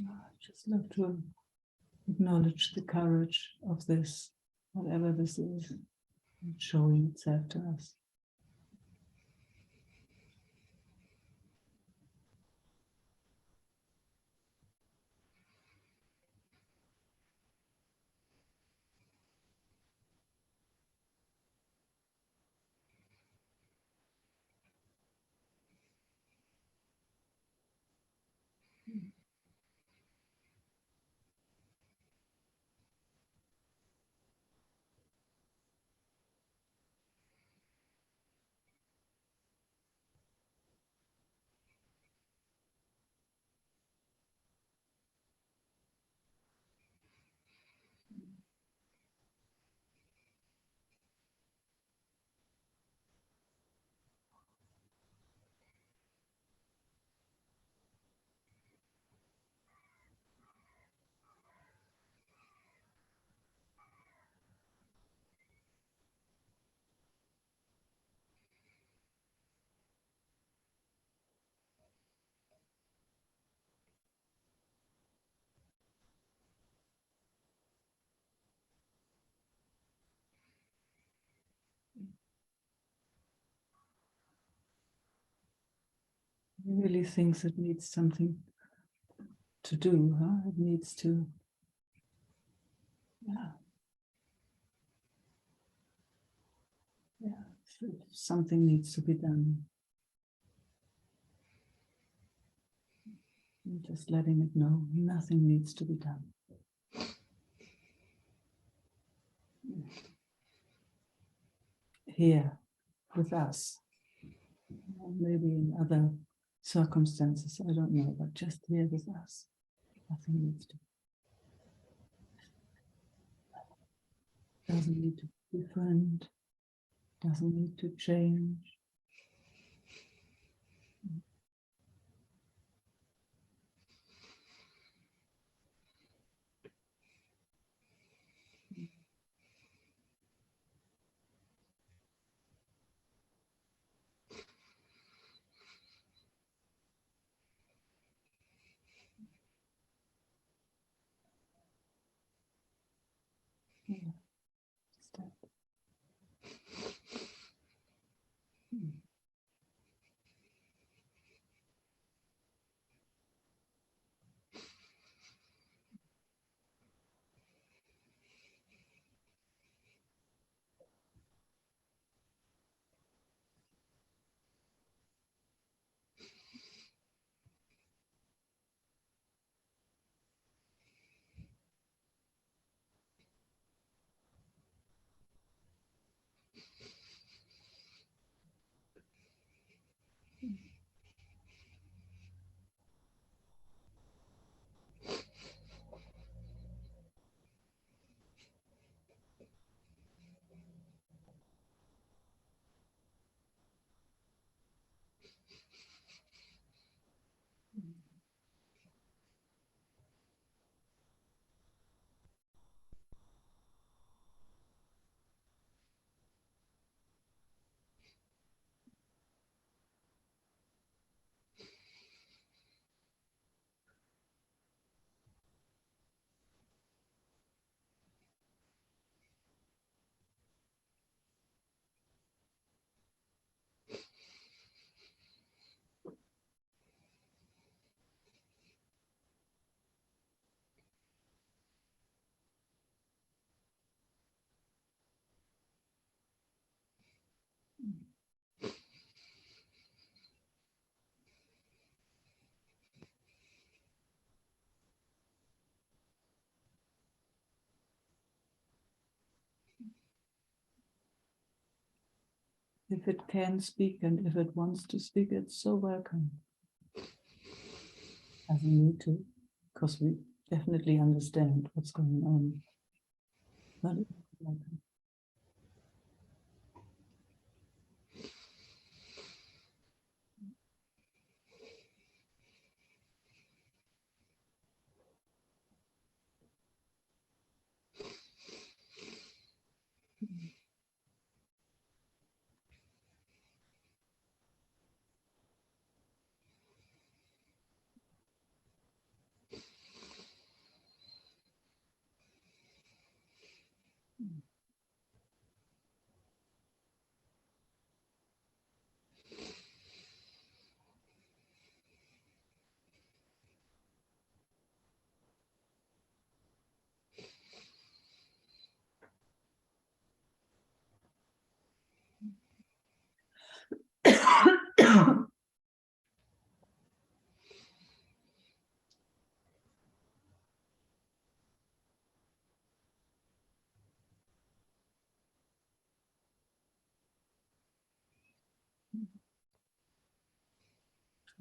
I just love to acknowledge the courage of this, whatever this is, showing itself to us. He really thinks it needs something to do, huh? It needs to, yeah. Yeah, something needs to be done. And just letting it know nothing needs to be done. Here with us, maybe in other circumstances, I don't know, but just here with us, nothing needs to. Doesn't need to be different, doesn't need to change. Yeah, just that. If it can speak and if it wants to speak, it's so welcome. Doesn't need to, because we definitely understand what's going on. But it's welcome.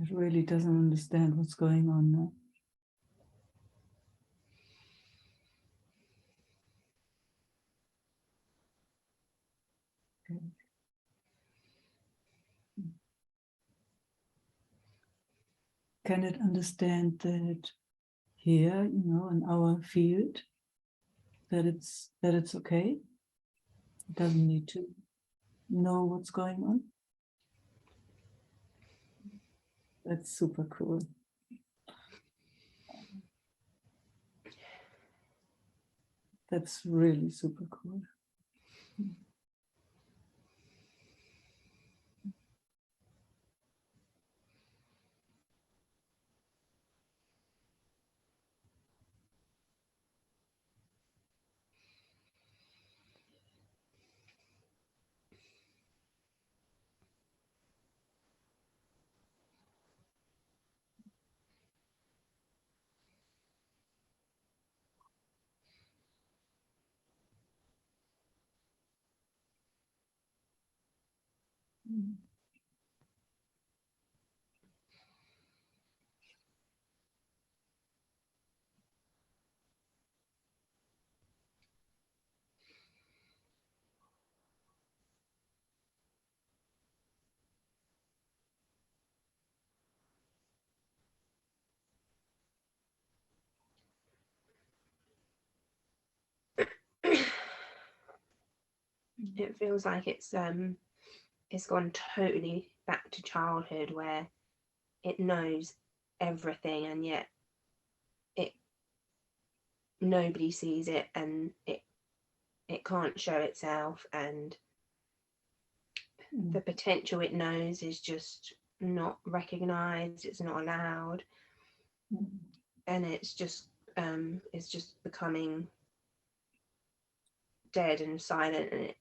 It really doesn't understand what's going on now. Okay. Can it understand that here, in our field, that it's okay? It doesn't need to know what's going on. That's super cool. That's really super cool. It feels like it's gone totally back to childhood, where it knows everything and yet nobody sees it, and it can't show itself, and the potential it knows is just not recognized, it's not allowed, and it's just becoming dead and silent, and it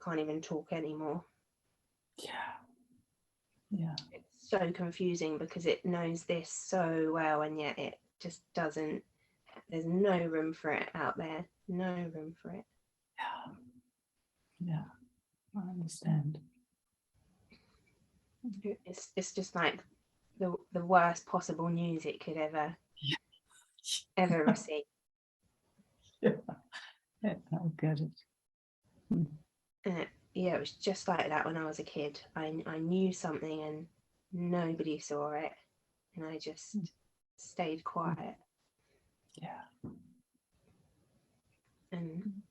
can't even talk anymore. Yeah. It's so confusing because it knows this so well, and yet it just doesn't. There's no room for it out there. No room for it. Yeah. I understand. It's just like the worst possible news it could ever receive. Yeah, I get it. And it was just like that when I was a kid. I knew something and nobody saw it, and I just stayed quiet. Yeah. And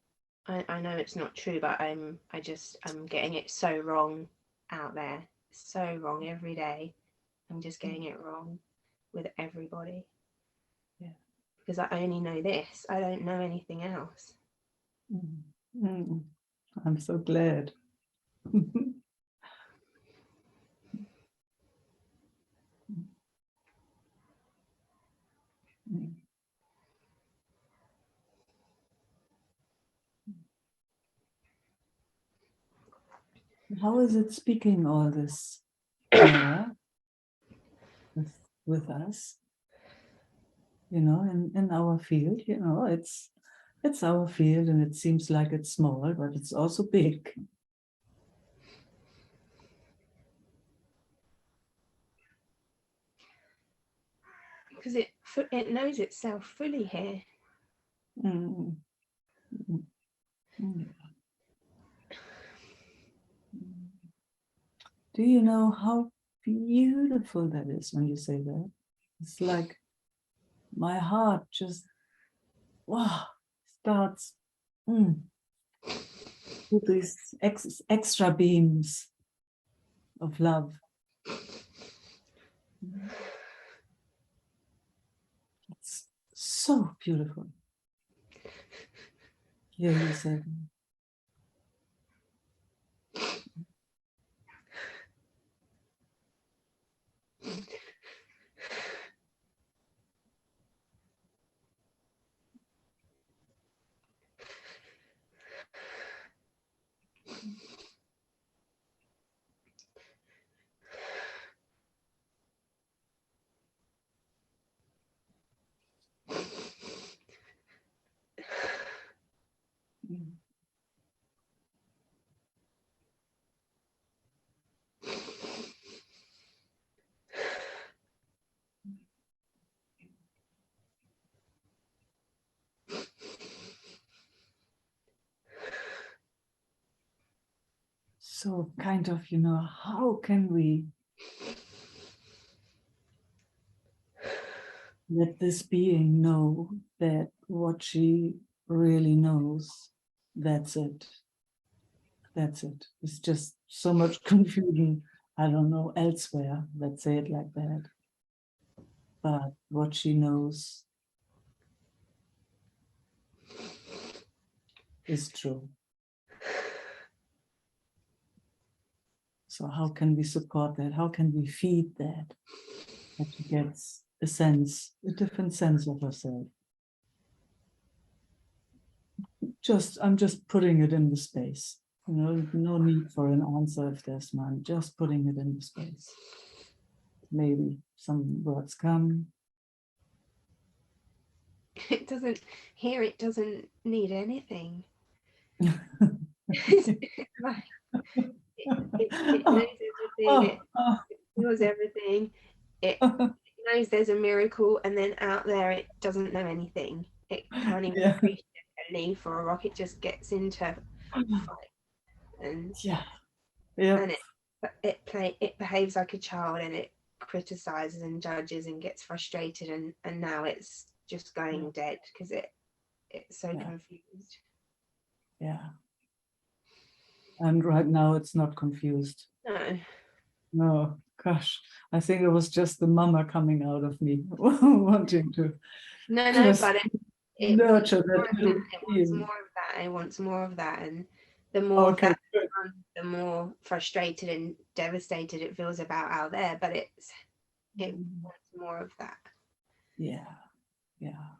I know it's not true, but I'm getting it so wrong out there, so wrong every day. I'm just getting it wrong with everybody. Yeah. Because I only know this. I don't know anything else. I'm so glad. How is it speaking all this now with us? In our field, it's our field, and it seems like it's small, but it's also big. Because it knows itself fully here. Mm. Mm. Do you know how beautiful that is when you say that? It's like my heart just starts with these extra beams of love. It's so beautiful. Hear you say that. So kind of, how can we let this being know that what she really knows, that's it. That's it. It's just so much confusion, I don't know, elsewhere, let's say it like that. But what she knows is true. So how can we support that? How can we feed that? That she gets a different sense of herself. I'm just putting it in the space. No need for an answer if there's none, just putting it in the space. Maybe some words come. It doesn't need anything. Like, it knows everything, it feels everything, it knows there's a miracle, and then out there it doesn't know anything. It can't even Yeah. appreciate a leaf or a rock. It just gets into fight, and Yeah. and it behaves like a child, and it criticizes and judges and gets frustrated, and now it's just going dead because it's so confused. Yeah. And right now it's not confused. No, gosh, I think it was just the mama coming out of me wanting to But it wants nurture more that of little that. It wants being. more of that. It wants more of that, and the more of that, the more frustrated and devastated it feels about out there. But it wants more of that. Yeah,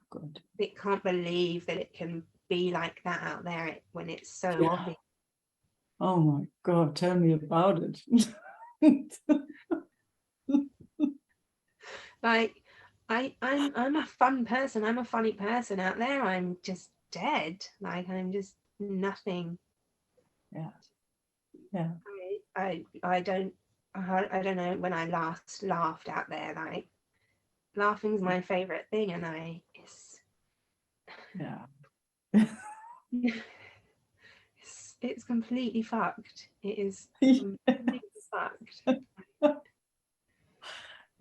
good. It can't believe that it can be like that out there when it's so obvious. Oh my God, tell me about it. Like I'm a fun person. I'm a funny person out there. I'm just dead. Like I'm just nothing. Yeah. I don't know when I last laughed out there. Like laughing's my favorite thing, and it's completely fucked. It is completely fucked.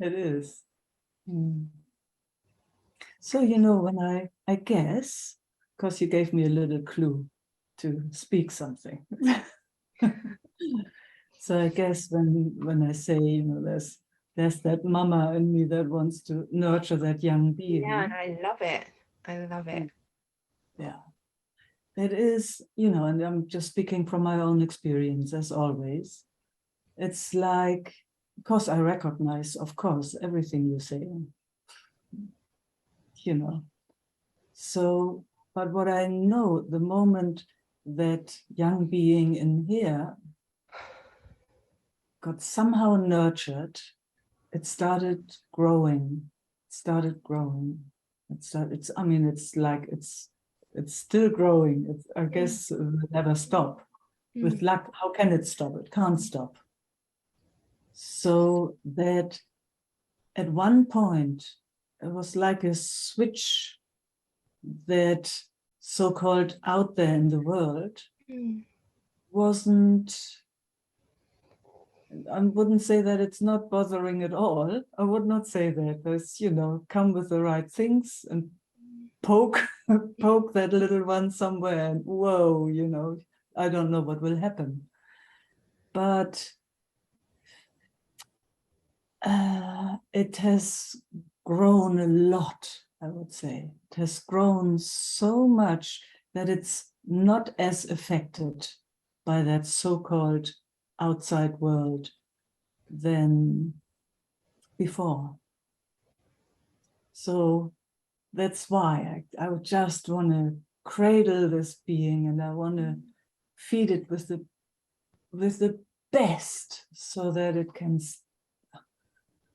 It is. So, when I guess, because you gave me a little clue to speak something. So I guess when I say, there's that mama in me that wants to nurture that young being. Yeah, and I love it. I love it. Yeah. It is, and I'm just speaking from my own experience as always. It's like, because I recognize, of course, everything you say, So, but what I know, the moment that young being in here got somehow nurtured, it started growing. It's like it's still growing. I guess it will never stop. With luck, how can it stop? It can't stop. So that at one point, it was like a switch that so-called out there in the world wasn't, I wouldn't say that it's not bothering at all. I would not say that. There's, come with the right things and poke that little one somewhere and whoa, I don't know what will happen. But it has grown a lot, I would say. It has grown so much that it's not as affected by that so-called outside world than before. So that's why I would just want to cradle this being, and I want to feed it with the best so that it can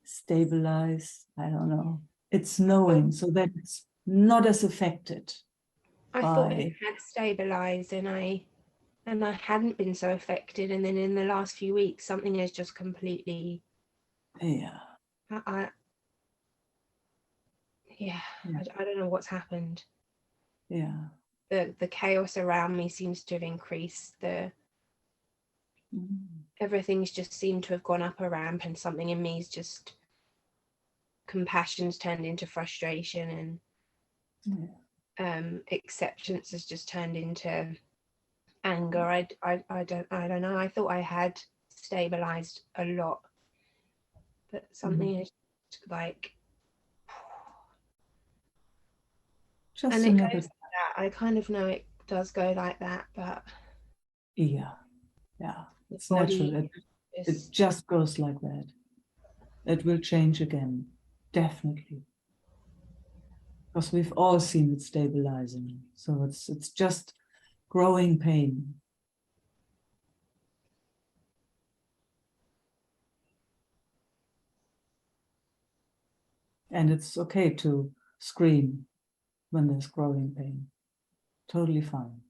stabilize. I don't know. It's knowing so that it's not as affected. I thought it had stabilized, and I hadn't been so affected, and then in the last few weeks something has just completely I don't know what's happened. The chaos around me seems to have increased. everything's just seemed to have gone up a ramp, and something in me is just, compassion's turned into frustration, and acceptance has just turned into anger. I don't know. I thought I had stabilized a lot, but something is like, Just and it another, goes like that. I kind of know it does go like that, but yeah, the it's body natural. It is, just goes like that. It will change again, definitely. Because we've all seen it stabilizing. So it's just growing pain. And it's okay to scream when there's growing pain. Totally fine.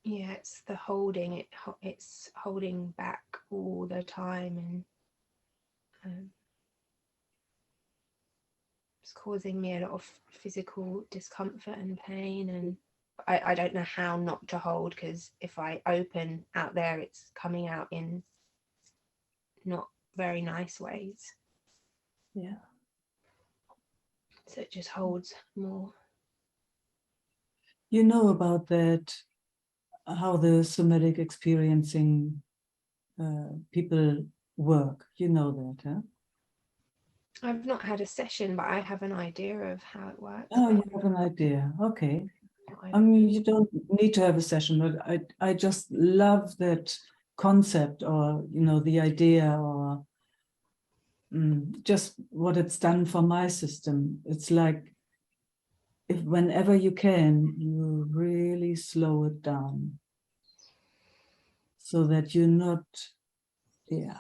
yeah, it's the holding. It's holding back all the time, and it's causing me a lot of physical discomfort and pain, and I don't know how not to hold, because if I open out there, it's coming out in not very nice ways. Yeah. So it just holds more. You know about that, how the somatic experiencing people work. You know that, huh? I've not had a session, but I have an idea of how it works. Oh, you but have an idea. Okay. I I mean, you don't need to have a session, but I just love that concept, or, you know, the idea, or just what it's done for my system. It's like, if whenever you can, you really slow it down so that you're not, yeah.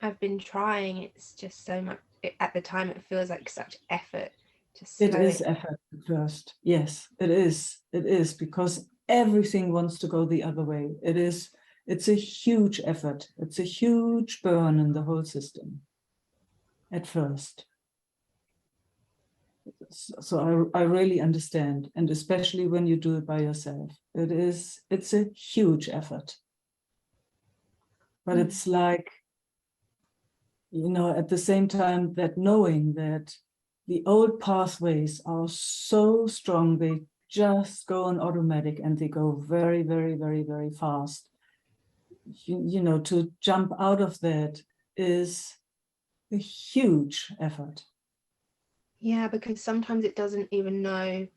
I've been trying. It's just so much. At the time, it feels like such effort to It slow is it. effort at first. Yes, it is. It is, because everything wants to go the other way. It's a huge effort. It's a huge burn in the whole system at first. So I really understand. And especially when you do it by yourself, it's a huge effort. But it's like, you know, at the same time, that knowing that the old pathways are so strong, they just go on automatic, and they go very, very, very, very fast. You know, to jump out of that is a huge effort. Yeah, because sometimes it doesn't even know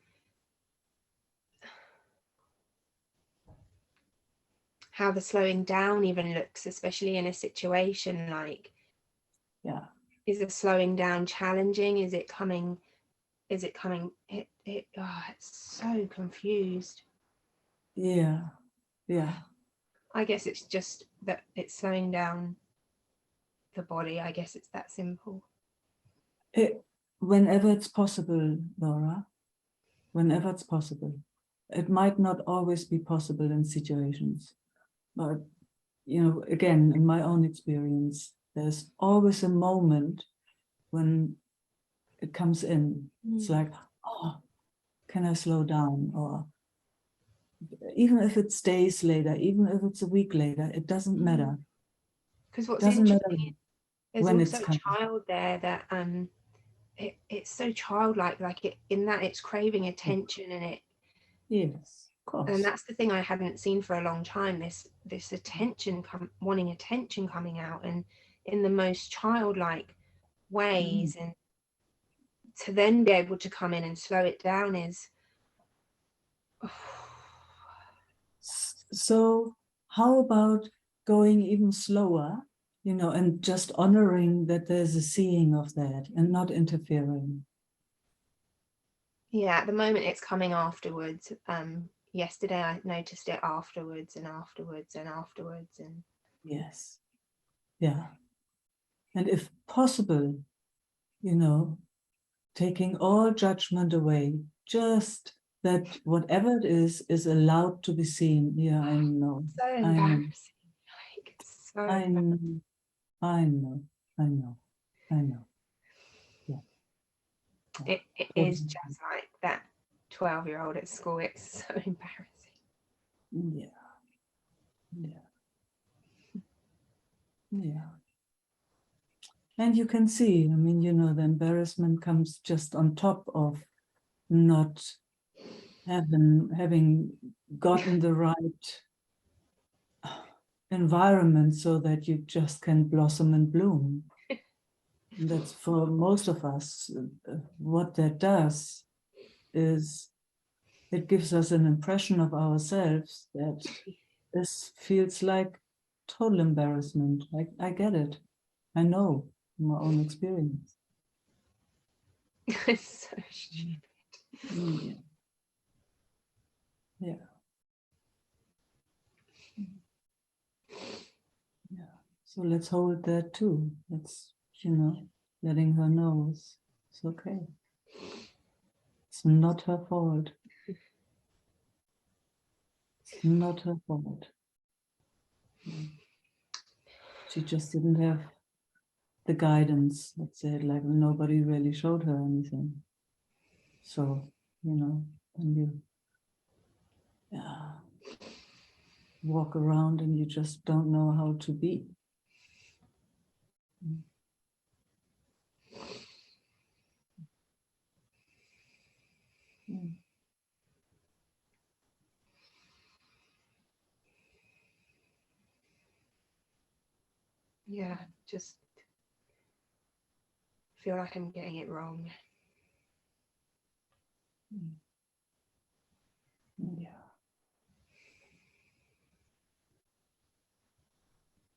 how the slowing down even looks, especially in a situation like, Yeah. is the slowing down challenging? Is it coming? It's so confused. Yeah. Yeah. I guess it's just that it's slowing down the body. I guess it's that simple. Whenever it's possible, Laura, whenever it's possible. It might not always be possible in situations, but, you know, again, in my own experience, there's always a moment when it comes in. It's like, oh, can I slow down? Or even if it stays later, even if it's a week later, it doesn't matter. Because It what's doesn't matter interesting, there's when also it's a coming. child there that it's so childlike, like it in that it's craving attention, Yes, of and course. that's the thing I hadn't seen for a long time, this attention wanting attention coming out, and in the most childlike ways, and to then be able to come in and slow it down is So how about going even slower, you know, and just honoring that there's a seeing of that and not interfering? yeah, at the moment it's coming afterwards. Yesterday I noticed it afterwards and afterwards and afterwards, and Yes, Yeah. And if possible, taking all judgment away, just that whatever it is allowed to be seen. Yeah, I know. So I know. embarrassing. Like, so I know. I know. I know. I know. Yeah. it is just like that 12-year-old at school. It's so embarrassing. Yeah. Yeah. Yeah. And you can see, I mean, the embarrassment comes just on top of not having gotten the right environment so that you just can blossom and bloom. That's for most of us. What that does is it gives us an impression of ourselves that this feels like total embarrassment. I get it. I know from my own experience. It's so stupid. Yeah. Yeah. Yeah. So let's hold that too. Let's, letting her know it's okay. It's not her fault. It's not her fault. She just didn't have the guidance. Let's say, like nobody really showed her anything. So, when you walk around and you just don't know how to be. Mm. Yeah, just feel like I'm getting it wrong. Yeah.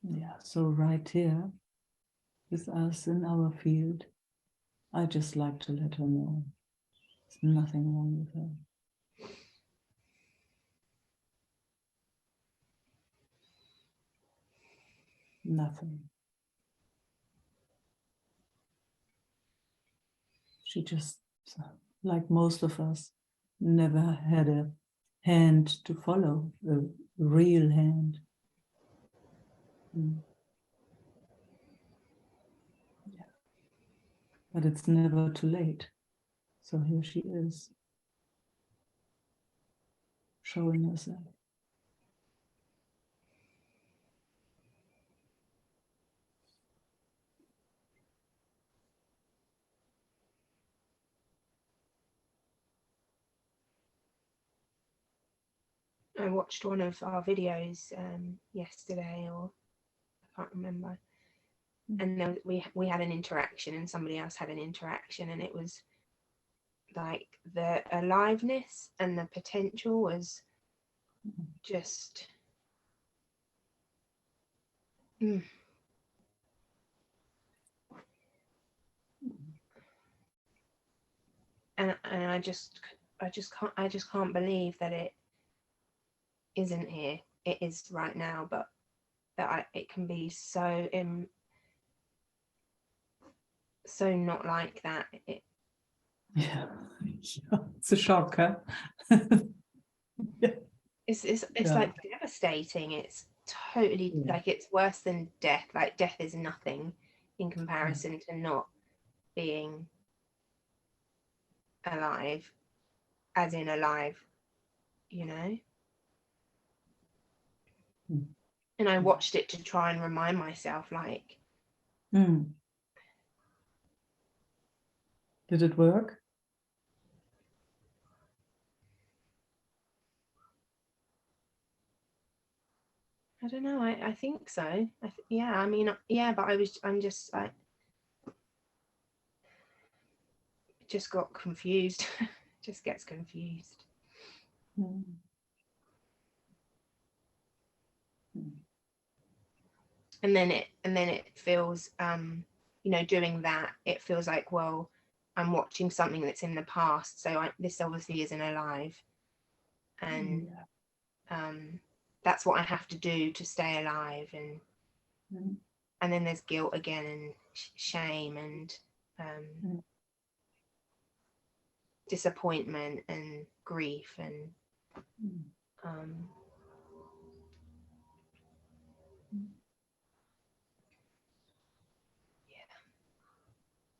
Yeah, so right here with us in our field, I just like to let her know there's nothing wrong with her. Nothing. She just, like most of us, never had a hand to follow, a real hand. Yeah. But it's never too late. So here she is, showing herself. I watched one of our videos yesterday, or I can't remember, and then we had an interaction, and somebody else had an interaction, and it was like the aliveness and the potential was just and I just can't believe that it isn't here. It is right now, but that it can be so so not like that. Yeah, it's a shock, huh? Yeah. It's like devastating. It's totally like it's worse than death. Like death is nothing in comparison to not being alive, as in alive, And I watched it to try and remind myself, like, Did it work? I don't know. I think so. Yeah. I mean, yeah. But I'm just like, just got confused. Just gets confused. And then it feels, doing that. It feels like, well, I'm watching something that's in the past, so this obviously isn't alive, and that's what I have to do to stay alive, and then there's guilt again, and shame, and disappointment, and grief, and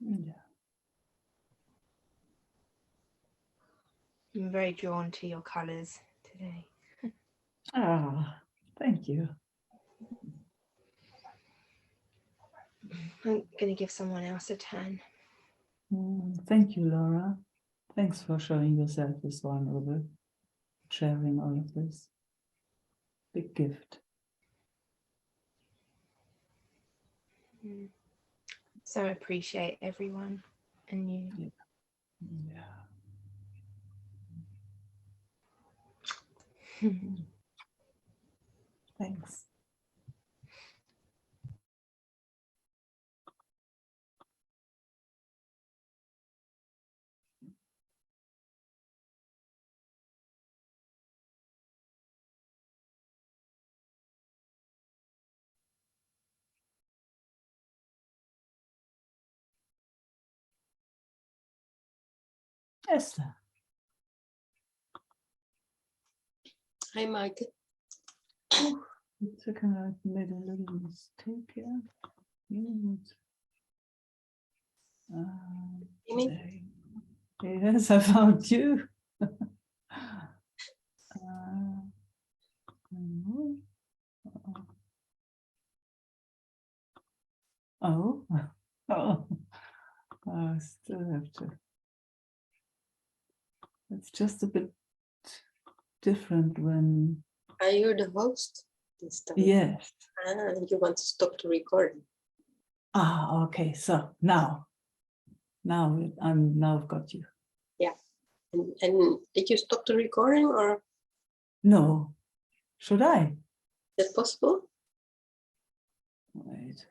Yeah. I'm very drawn to your colors today. Ah, thank you. I'm going to give someone else a turn. Thank you, Laura. Thanks for showing yourself as vulnerable, sharing all of this. Big gift. So appreciate everyone and you. Yeah. Thanks. Esther. Hi, Meike. It's okay, I made a little mistake here. Yes, I found you. Oh, I still have to. It's just a bit different when. Are you the host this time? Yes. You want to stop the recording? Ah, okay. So now I've got you. Yeah. And did you stop the recording, or? No. Should I? Is that possible? Wait.